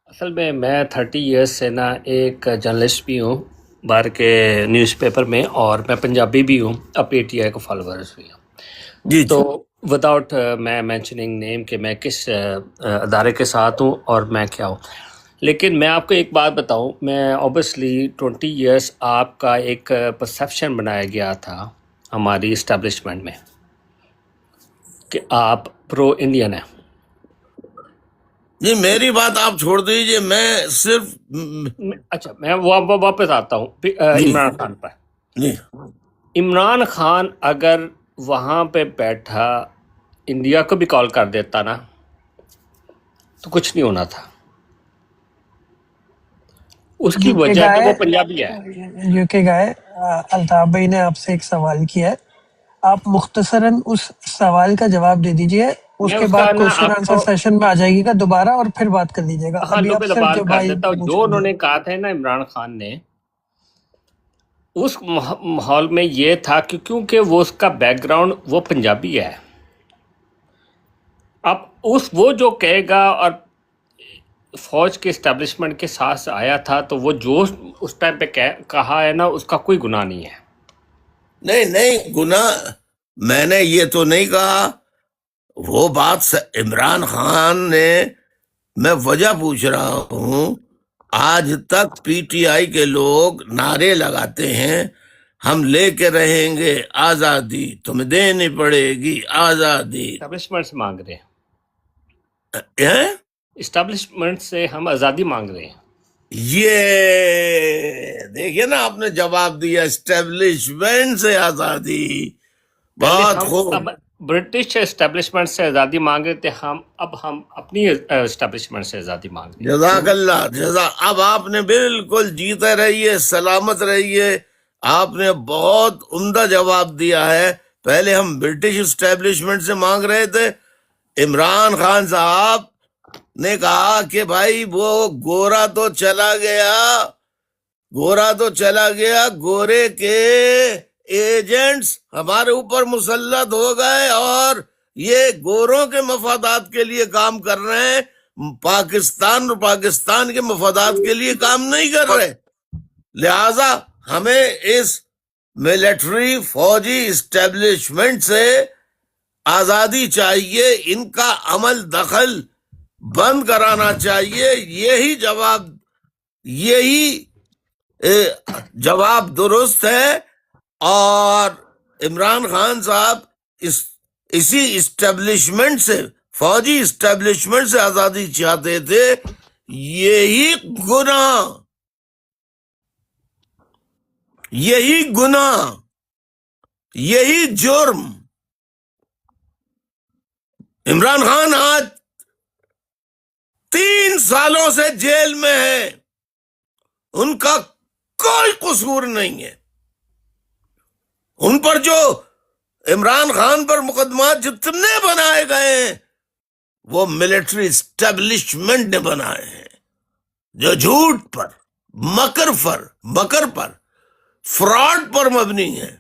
اصل میں 30 ایئرس سے نا ایک جرنلسٹ بھی ہوں باہر کے نیوز پیپر میں، اور میں پنجابی بھی ہوں، اب پی ٹی آئی کو فالوورز بھی ہوں. جی تو وداؤٹ میں مینشننگ نیم کہ میں کس ادارے کے ساتھ ہوں اور میں کیا ہوں، لیکن میں آپ کو ایک بات بتاؤں. میں اوبیسلی 20 ایئرس آپ کا ایک پرسیپشن بنایا گیا تھا ہماری اسٹیبلشمنٹ میں کہ آپ پرو انڈین ہیں. جی میری بات آپ چھوڑ دیجئے، میں صرف اچھا میں واپس آتا ہوں عمران خان پر. جی عمران خان اگر وہاں پہ بیٹھا انڈیا کو بھی کال کر دیتا نا تو کچھ نہیں ہونا تھا. اس کی وجہ کہ وہ پنجابی ہے. یو کے گائے الطاف بھائی نے آپ سے ایک سوال کیا ہے، آپ مختصراً اس سوال کا جواب دے دیجئے، اس کے بعد کوشچن آنسر سیشن میں آ جائے گی گا دوبارہ اور پھر بات کر لیجیے گا. ہاں ابھی آپ صرف جو کر بھائی دیتا ہوں. جو انہوں نے کہا تھا نا عمران خان نے، اس ماحول میں یہ تھا کہ کیونکہ وہ اس کا بیک گراؤنڈ وہ پنجابی ہے. اب وہ جو کہے گا، اور فوج کے اسٹیبلشمنٹ کے ساتھ آیا تھا، تو وہ جو اس ٹائم پہ کہا ہے نا، اس کا کوئی گناہ نہیں ہے. نہیں گناہ میں نے یہ تو نہیں کہا. وہ بات عمران خان نے میں وجہ پوچھ رہا ہوں. آج تک پی ٹی آئی کے لوگ نعرے لگاتے ہیں ہم لے کے رہیں گے آزادی، تمہیں دینی پڑے گی آزادی. اسٹیبلشمنٹ سے مانگ رہے ہیں، اسٹیبلشمنٹ سے ہم آزادی مانگ رہے ہیں. یہ دیکھیے نا آپ نے جواب دیا، اسٹیبلشمنٹ سے آزادی. پہلے بہت ہم خوب. اب برٹش اسٹیبلشمنٹ سے آزادی مانگ رہے تھے، اب ہم اپنی اسٹیبلشمنٹ سے آزادی مانگ رہے ہیں. جزاک اللہ جزا. اب آپ نے بالکل جیتے رہیے، سلامت رہیے. آپ نے بہت عمدہ جواب دیا ہے. پہلے ہم برٹش اسٹیبلشمنٹ سے مانگ رہے تھے. عمران خان صاحب نے کہا کہ بھائی وہ گورا تو چلا گیا، گورا تو چلا گیا، گورے کے ایجنٹس ہمارے اوپر مسلط ہو گئے اور یہ گوروں کے مفادات کے لیے کام کر رہے ہیں، پاکستان اور پاکستان کے مفادات کے لیے کام نہیں کر رہے. لہذا ہمیں اس ملٹری فوجی اسٹیبلشمنٹ سے آزادی چاہیے، ان کا عمل دخل بند کرانا چاہیے. یہی جواب درست ہے. اور عمران خان صاحب اسی اسٹیبلشمنٹ سے، فوجی اسٹیبلشمنٹ سے آزادی چاہتے تھے. یہی گناہ، یہی جرم. عمران خان آج 3 سالوں سے جیل میں ہے، ان کا کوئی قصور نہیں ہے. ان پر جو عمران خان پر مقدمات جتنے بنائے گئے ہیں وہ ملٹری اسٹیبلشمنٹ نے بنائے ہیں، جو جھوٹ پر، مکر پر، فراڈ پر مبنی ہے.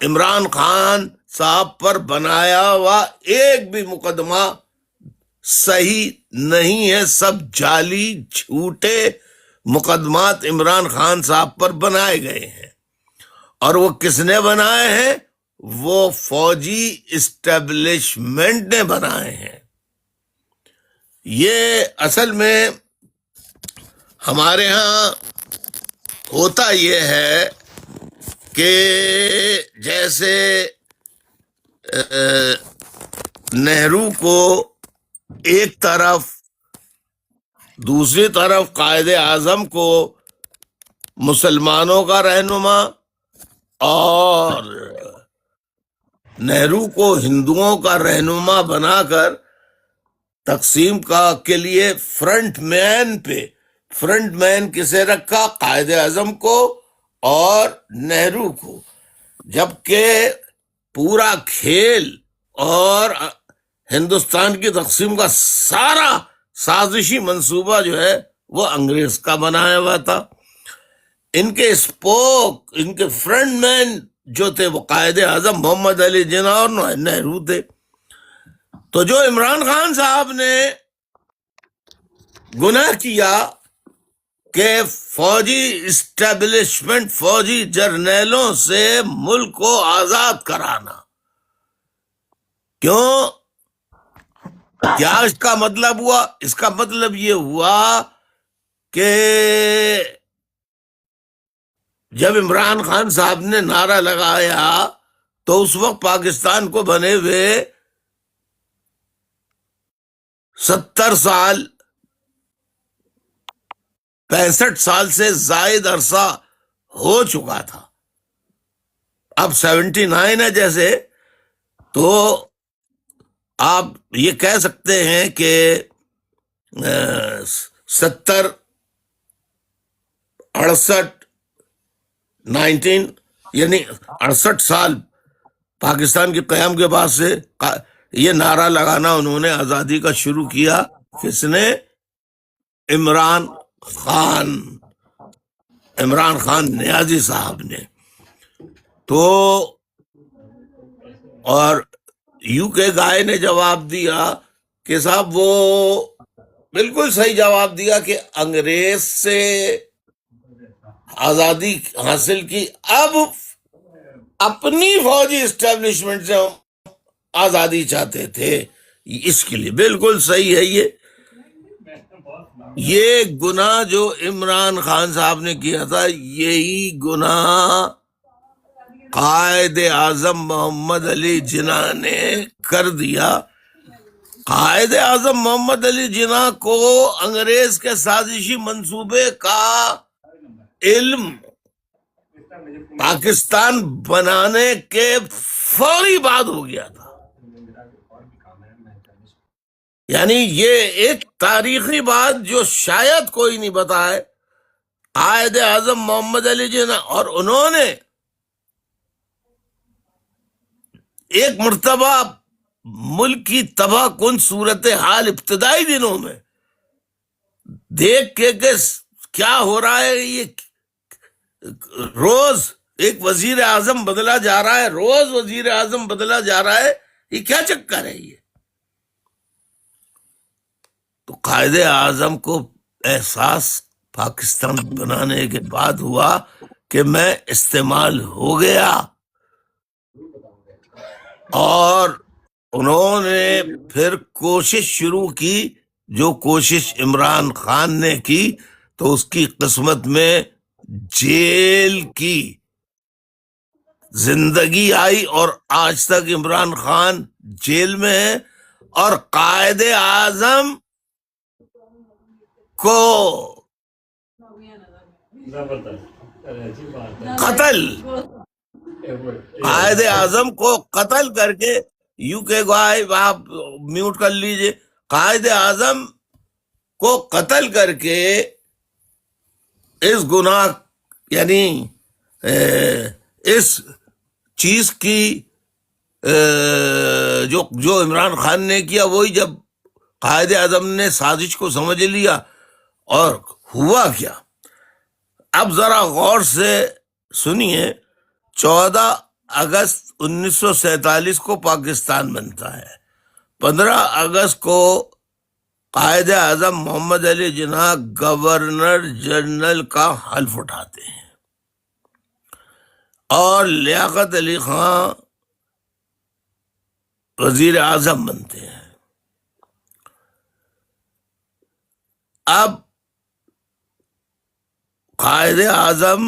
عمران خان صاحب پر بنایا ہوا ایک بھی مقدمہ صحیح نہیں ہے، سب جعلی جھوٹے مقدمات عمران خان صاحب پر بنائے گئے ہیں. اور وہ کس نے بنائے ہیں؟ وہ فوجی اسٹیبلشمنٹ نے بنائے ہیں. یہ اصل میں ہمارے ہاں ہوتا یہ ہے کہ جیسے نہرو کو ایک طرف، دوسری طرف قائد اعظم کو مسلمانوں کا رہنما اور نہرو کو ہندوؤں کا رہنما بنا کر تقسیم کے لیے فرنٹ مین کسے رکھا؟ قائد اعظم کو اور نہرو کو. جبکہ پورا کھیل اور ہندوستان کی تقسیم کا سارا سازشی منصوبہ جو ہے وہ انگریز کا بنایا ہوا تھا. ان کے ان کے فرنٹ مین جو تھے وہ قائد اعظم محمد علی جناح اور نہرو تھے. تو جو عمران خان صاحب نے گناہ کیا کہ فوجی اسٹیبلشمنٹ، فوجی جرنیلوں سے ملک کو آزاد کرانا، کیوں؟ کیا اس کا مطلب ہوا؟ اس کا مطلب یہ ہوا کہ جب عمران خان صاحب نے نعرہ لگایا تو اس وقت پاکستان کو بنے ہوئے 70 سال، 65 سال سے زائد عرصہ ہو چکا تھا. اب 79 ہے جیسے، تو آپ یہ کہہ سکتے ہیں کہ 70، 68، 19 یعنی 68 سال پاکستان کے قیام کے بعد سے یہ نعرہ لگانا انہوں نے آزادی کا شروع کیا. کس نے؟ عمران خان نیازی صاحب نے. تو اور یو کے گائے نے جواب دیا کہ صاحب وہ بالکل صحیح جواب دیا کہ انگریز سے آزادی حاصل کی، اب اپنی فوجی اسٹیبلشمنٹ سے ہم آزادی چاہتے تھے. اس کے لیے بالکل صحیح ہے. یہ یہ گناہ جو عمران خان صاحب نے کیا تھا، یہی گناہ قائد اعظم محمد علی جناح نے کر دیا۔ قائد اعظم محمد علی جناح کو انگریز کے سازشی منصوبے کا علم پاکستان بنانے کے فوری بعد ہو گیا تھا۔ یعنی یہ ایک تاریخی بات جو شاید کوئی نہیں بتائے، قائد اعظم محمد علی جناح، اور انہوں نے ایک مرتبہ ملک کی تباہ کن صورتحال ابتدائی دنوں میں دیکھ کے کہ کیا ہو رہا ہے، یہ روز ایک وزیر اعظم بدلا جا رہا ہے، روز وزیر اعظم بدلا جا رہا ہے، یہ کیا چکر ہے یہ؟ تو قائد اعظم کو احساس پاکستان بنانے کے بعد ہوا کہ میں استعمال ہو گیا، اور انہوں نے پھر کوشش شروع کی، جو کوشش عمران خان نے کی تو اس کی قسمت میں جیل کی زندگی آئی، اور آج تک عمران خان جیل میں ہے، اور قائد اعظم کو قتل، قائد اعظم کو قتل کر کے، یو کے گوائے آپ میوٹ کر لیجئے، قائد اعظم کو قتل کر کے اس گناہ، یعنی اس چیز کی جو عمران خان نے کیا، وہی جب قائد اعظم نے سازش کو سمجھ لیا، اور ہوا کیا؟ اب ذرا غور سے سنیے۔ 14 اگست 1947 کو پاکستان بنتا ہے، 15 اگست کو قائد اعظم محمد علی جناح گورنر جنرل کا حلف اٹھاتے ہیں، اور لیاقت علی خان وزیر اعظم بنتے ہیں۔ اب قائد اعظم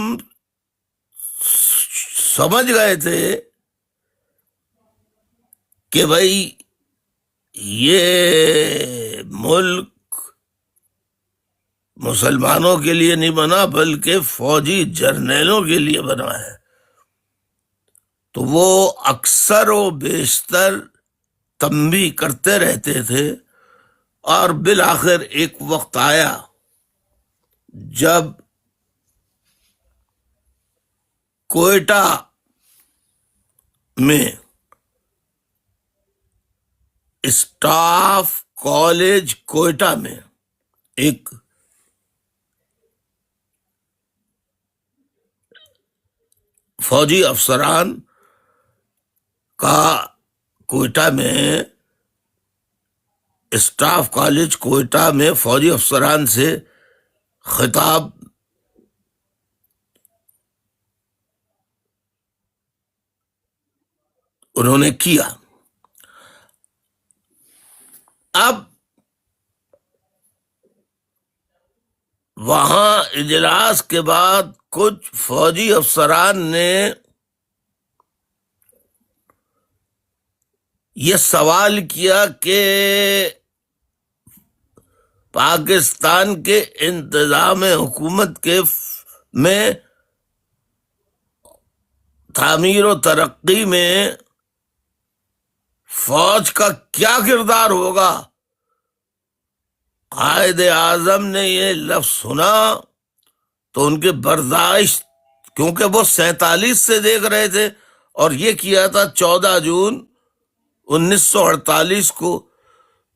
سمجھ گئے تھے کہ بھائی یہ ملک مسلمانوں کے لیے نہیں بنا، بلکہ فوجی جرنیلوں کے لیے بنا ہے، تو وہ اکثر و بیشتر تنبیہ کرتے رہتے تھے، اور بالآخر ایک وقت آیا جب کوئٹہ میں اسٹاف کالج کوئٹہ میں ایک فوجی افسران کا، کوئٹہ میں اسٹاف کالج کوئٹہ میں فوجی افسران سے خطاب انہوں نے کیا۔ اب وہاں اجلاس کے بعد کچھ فوجی افسران نے یہ سوال کیا کہ پاکستان کے انتظام حکومت کے میں تعمیر و ترقی میں فوج کا کیا کردار ہوگا؟ قائد اعظم نے یہ لفظ سنا تو ان کے برداشت، کیونکہ وہ 47 سے دیکھ رہے تھے، اور یہ کیا تھا 14 جون 1948 کو،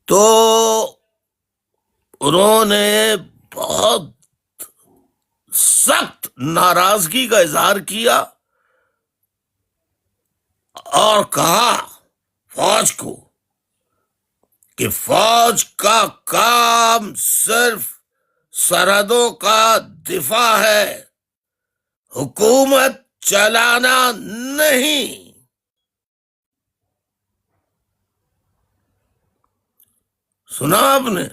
تو انہوں نے بہت سخت ناراضگی کا اظہار کیا، اور کہا فوج کو کہ فوج کا کام صرف سرحدوں کا دفاع ہے، حکومت چلانا نہیں۔ سنا آپ نے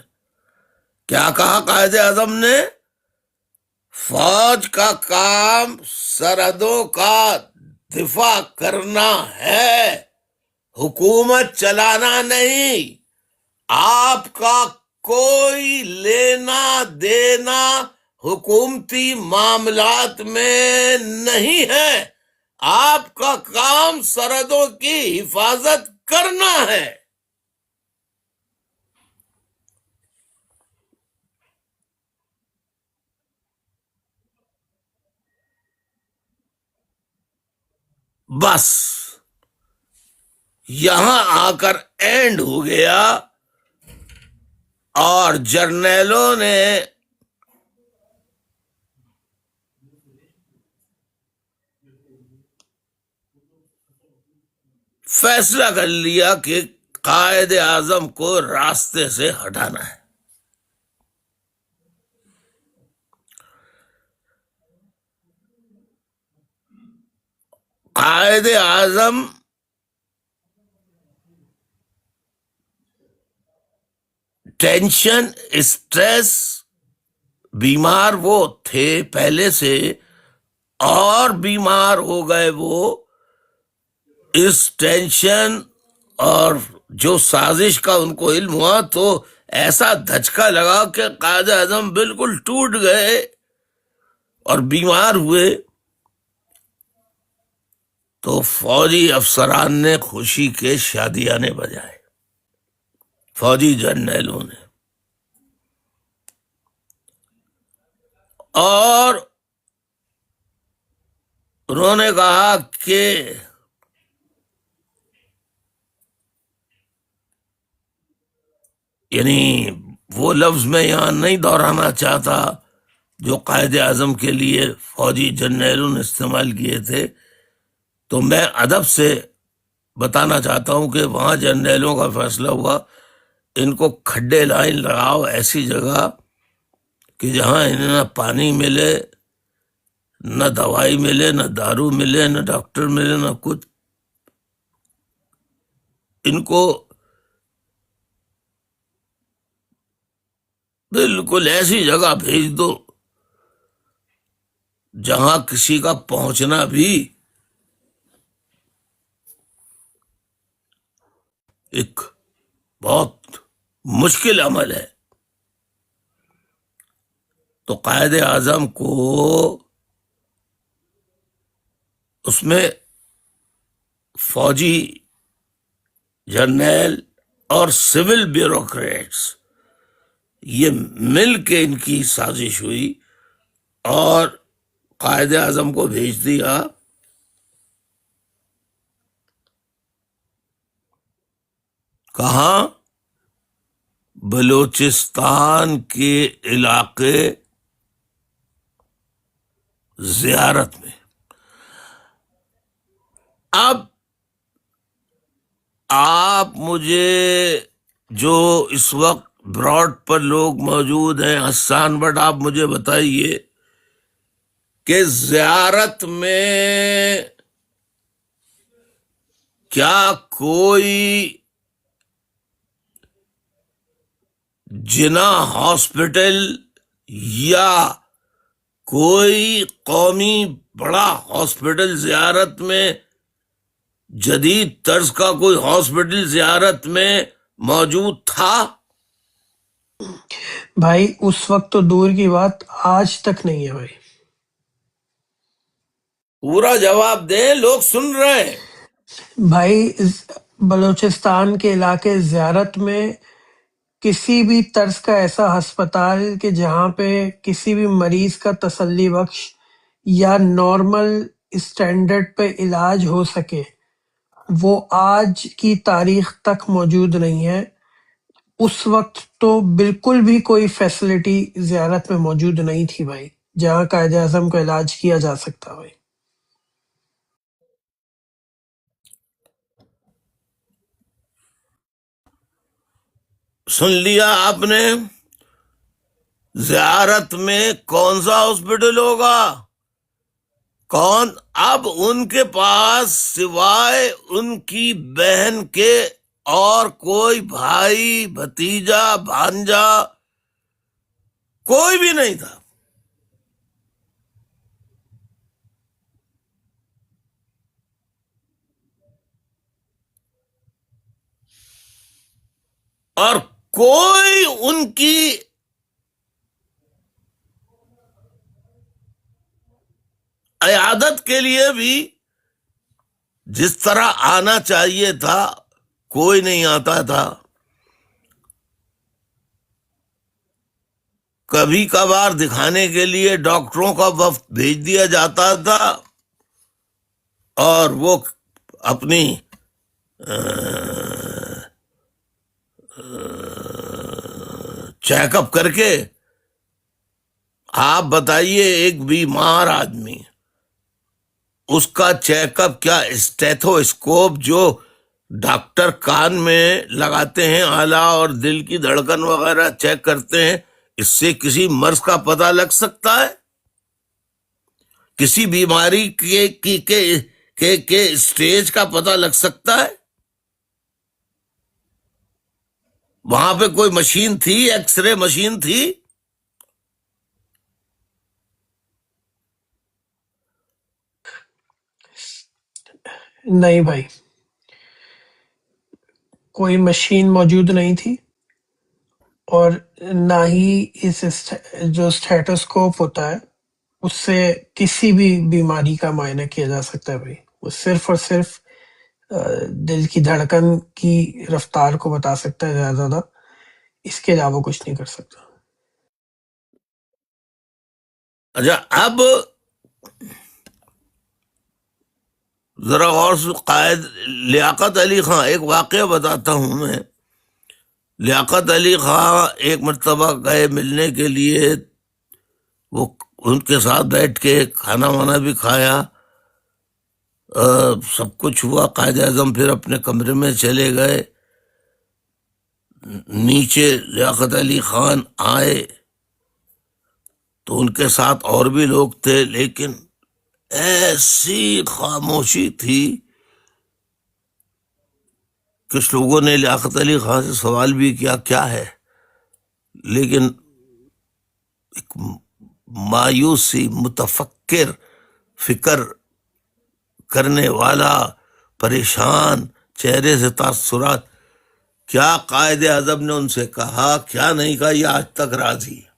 کیا کہا قائد اعظم نے؟ فوج کا کام سرحدوں کا دفاع کرنا ہے، حکومت چلانا نہیں۔ آپ کا کوئی لینا دینا حکومتی معاملات میں نہیں ہے، آپ کا کام سرحدوں کی حفاظت کرنا ہے۔ بس یہاں آ کر اینڈ ہو گیا، اور جرنیلوں نے فیصلہ کر لیا کہ قائد اعظم کو راستے سے ہٹانا ہے۔ قائد اعظم ٹینشن، اسٹریس، بیمار وہ تھے پہلے سے، اور بیمار ہو گئے وہ اس ٹینشن اور جو سازش کا ان کو علم ہوا، تو ایسا دھچکا لگا کہ قائد اعظم بالکل ٹوٹ گئے اور بیمار ہوئے۔ تو فوجی افسران نے خوشی کے شادیانے بجائے، فوجی جرنیلوں نے، اور انہوں نے کہا کہ یعنی وہ لفظ میں یہاں نہیں دہرانا چاہتا جو قائد اعظم کے لیے فوجی جرنیلوں نے استعمال کیے تھے، تو میں ادب سے بتانا چاہتا ہوں کہ وہاں جرنیلوں کا فیصلہ ہوا ان کو کھڈے لائن لگاؤ ایسی جگہ کہ جہاں انہیں نہ پانی ملے، نہ دوائی ملے، نہ دارو ملے، نہ ڈاکٹر ملے، نہ کچھ۔ ان کو بالکل ایسی جگہ بھیج دو جہاں کسی کا پہنچنا بھی ایک بہت مشکل عمل ہے۔ تو قائد اعظم کو اس میں فوجی جرنیل اور سول بیوروکریٹس یہ مل کے ان کی سازش ہوئی اور قائد اعظم کو بھیج دیا۔ کہاں؟ بلوچستان کے علاقے زیارت میں۔ اب آپ مجھے جو اس وقت براڈ پر لوگ موجود ہیں، حسان بٹ، آپ مجھے بتائیے کہ زیارت میں کیا کوئی جناح ہاسپٹل یا کوئی قومی بڑا ہاسپٹل زیارت میں، جدید طرز کا کوئی ہاسپٹل زیارت میں موجود تھا؟ بھائی اس وقت تو دور کی بات، آج تک نہیں ہے بھائی۔ پورا جواب دیں، لوگ سن رہے ہیں۔ بھائی بلوچستان کے علاقے زیارت میں کسی بھی طرز کا ایسا ہسپتال کہ جہاں پہ کسی بھی مریض کا تسلی بخش یا نارمل اسٹینڈرڈ پہ علاج ہو سکے، وہ آج کی تاریخ تک موجود نہیں ہے۔ اس وقت تو بالکل بھی کوئی فیسلٹی زیارت میں موجود نہیں تھی بھائی جہاں قائد اعظم کا علاج کیا جا سکتا بھائی۔ سن لیا آپ نے؟ زیارت میں کون سا ہاسپٹل ہوگا؟ کون؟ اب ان کے پاس سوائے ان کی بہن کے اور کوئی بھائی، بھتیجا، بھانجا کوئی بھی نہیں تھا. اور کوئی ان کی عیادت کے لیے بھی جس طرح آنا چاہیے تھا کوئی نہیں آتا تھا. کبھی کبھار دکھانے کے لیے ڈاکٹروں کا وفد بھیج دیا جاتا تھا اور وہ اپنی چیک اپ کر کے آپ بتائیے ایک بیمار آدمی اس کا چیک اپ کیا اسٹیتھو اسکوپ جو ڈاکٹر کان میں لگاتے ہیں آلہ اور دل کی دھڑکن وغیرہ چیک کرتے ہیں، اس سے کسی مرض کا پتہ لگ سکتا ہے؟ کسی بیماری کے اسٹیج کا پتہ لگ سکتا ہے؟ وہاں پہ کوئی مشین تھی، ایکس رے مشین تھی؟ نہیں بھائی، کوئی مشین موجود نہیں تھی، اور نہ ہی جو اسٹیٹوسکوپ ہوتا ہے اس سے کسی بھی بیماری کا معائنہ کیا جا سکتا ہے بھائی. وہ صرف اور صرف دل کی دھڑکن کی رفتار کو بتا سکتا ہے زیادہ زیادہ، اس کے علاوہ کچھ نہیں کر سکتا. اچھا، اب ذرا غور سے قائد لیاقت علی خان، ایک واقعہ بتاتا ہوں میں. لیاقت علی خان ایک مرتبہ گئے ملنے کے لیے، وہ ان کے ساتھ بیٹھ کے کھانا وانا بھی کھایا، سب کچھ ہوا. قائد اعظم پھر اپنے کمرے میں چلے گئے. نیچے لیاقت علی خان آئے تو ان کے ساتھ اور بھی لوگ تھے، لیکن ایسی خاموشی تھی. کچھ لوگوں نے لیاقت علی خان سے سوال بھی کیا کیا ہے، لیکن ایک مایوسی، متفکر، فکر کرنے والا، پریشان چہرے سے تاثرات. کیا قائد اعظم نے ان سے کہا، کیا نہیں کہا، یہ آج تک راضی ہے.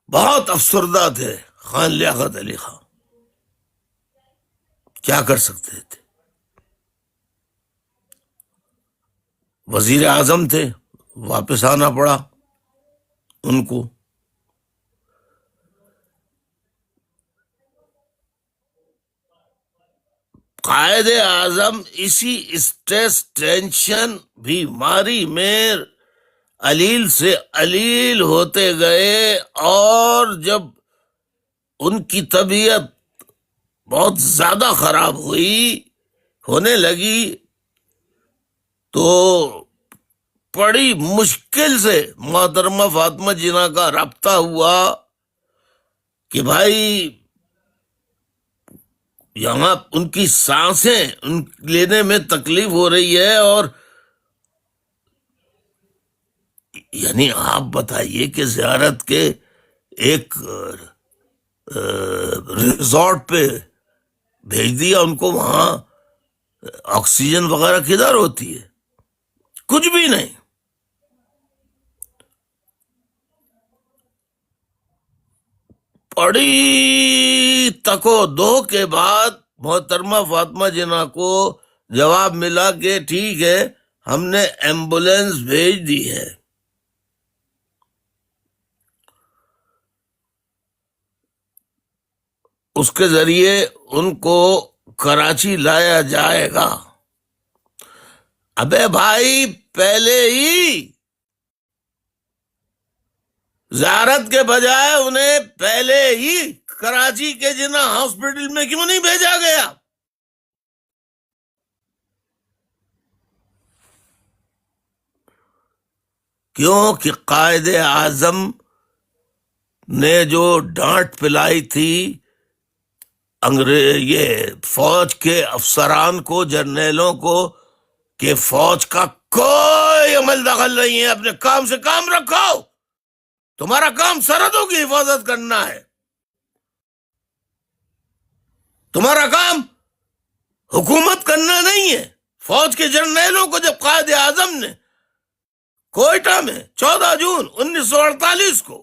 بہت افسردہ تھے خان لیاقت علی خان. کیا کر سکتے تھے؟ وزیر اعظم تھے، واپس آنا پڑا ان کو. قائد اعظم اسی اسٹریس، ٹینشن، بیماری میں علیل سے علیل ہوتے گئے، اور جب ان کی طبیعت بہت زیادہ خراب ہونے لگی تو بڑی مشکل سے محترمہ فاطمہ جناح کا رابطہ ہوا کہ بھائی یہاں ان کی سانسیں لینے میں تکلیف ہو رہی ہے. اور یعنی آپ بتائیے کہ زیارت کے ایک ریزورٹ پہ بھیج دیا ان کو، وہاں آکسیجن وغیرہ کدھر ہوتی ہے؟ کچھ بھی نہیں. بڑی تک و دو کے بعد محترمہ فاطمہ جناح کو جواب ملا کہ ٹھیک ہے، ہم نے ایمبولینس بھیج دی ہے. اس کے ذریعے ان کو کراچی لایا جائے گا. ابے بھائی، پہلے ہی زیارت کے بجائے انہیں پہلے ہی کراچی کے جناح ہاسپٹل میں کیوں نہیں بھیجا گیا؟ کیونکہ قائد اعظم نے جو ڈانٹ پلائی تھی یہ فوج کے افسران کو، جرنیلوں کو، کہ فوج کا کوئی عمل دخل نہیں ہے، اپنے کام سے کام رکھو. تمہارا کام سرحدوں کی حفاظت کرنا ہے. تمہارا کام حکومت کرنا نہیں ہے. فوج کے جرنیلوں کو جب قائد اعظم نے کوئٹہ میں 14 جون 1948 کو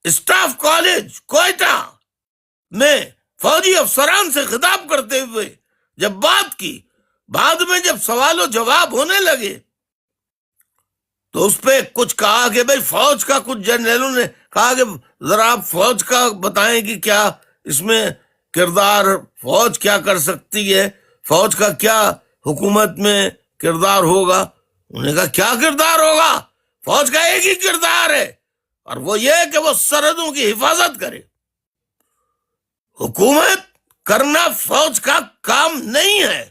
اسٹاف کالج کوئٹہ میں فوجی افسران سے خطاب کرتے ہوئے جب بات کی، بعد میں جب سوال و جواب ہونے لگے تو اس پہ کچھ کہا کہ بھئی فوج کا، کچھ جرنیلوں نے کہا کہ ذرا آپ فوج کا بتائیں کہ کیا اس میں کردار، فوج کیا کر سکتی ہے، فوج کا کیا حکومت میں کردار ہوگا. انہوں نے کہا کیا کردار ہوگا؟ فوج کا ایک ہی کردار ہے، اور وہ یہ ہے کہ وہ سرحدوں کی حفاظت کرے. حکومت کرنا فوج کا کام نہیں ہے.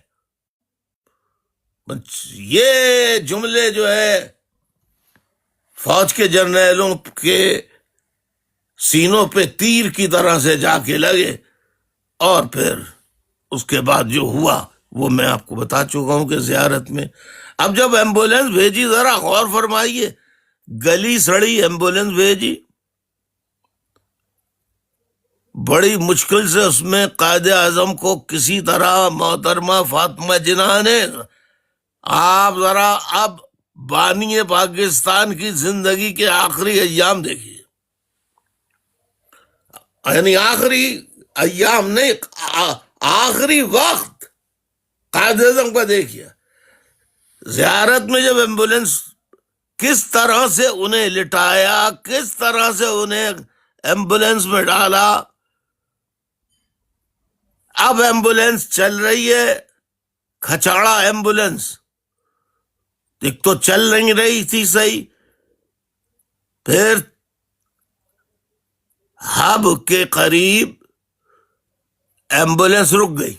یہ جملے جو ہے فوج کے جرنیلوں کے سینوں پہ تیر کی طرح سے جا کے لگے، اور پھر اس کے بعد جو ہوا وہ میں آپ کو بتا چکا ہوں کہ زیارت میں اب جب ایمبولینس بھیجی، ذرا غور فرمائیے، گلی سڑی ایمبولینس بھیجی، بڑی مشکل سے اس میں قائد اعظم کو کسی طرح محترمہ فاطمہ جناح نے، آپ ذرا اب بانی پاکستان کی زندگی کے آخری ایام دیکھیے، یعنی آخری ایام نہیں، آخری وقت قائد اعظم کا دیکھیے. زیارت میں جب ایمبولینس کس طرح سے انہیں لٹایا، کس طرح سے انہیں ایمبولینس میں ڈالا. اب ایمبولینس چل رہی ہے، کھچاڑا ایمبولینس، ایک تو چل نہیں رہی تھی صحیح، پھر ہب کے قریب ایمبولینس رک گئی.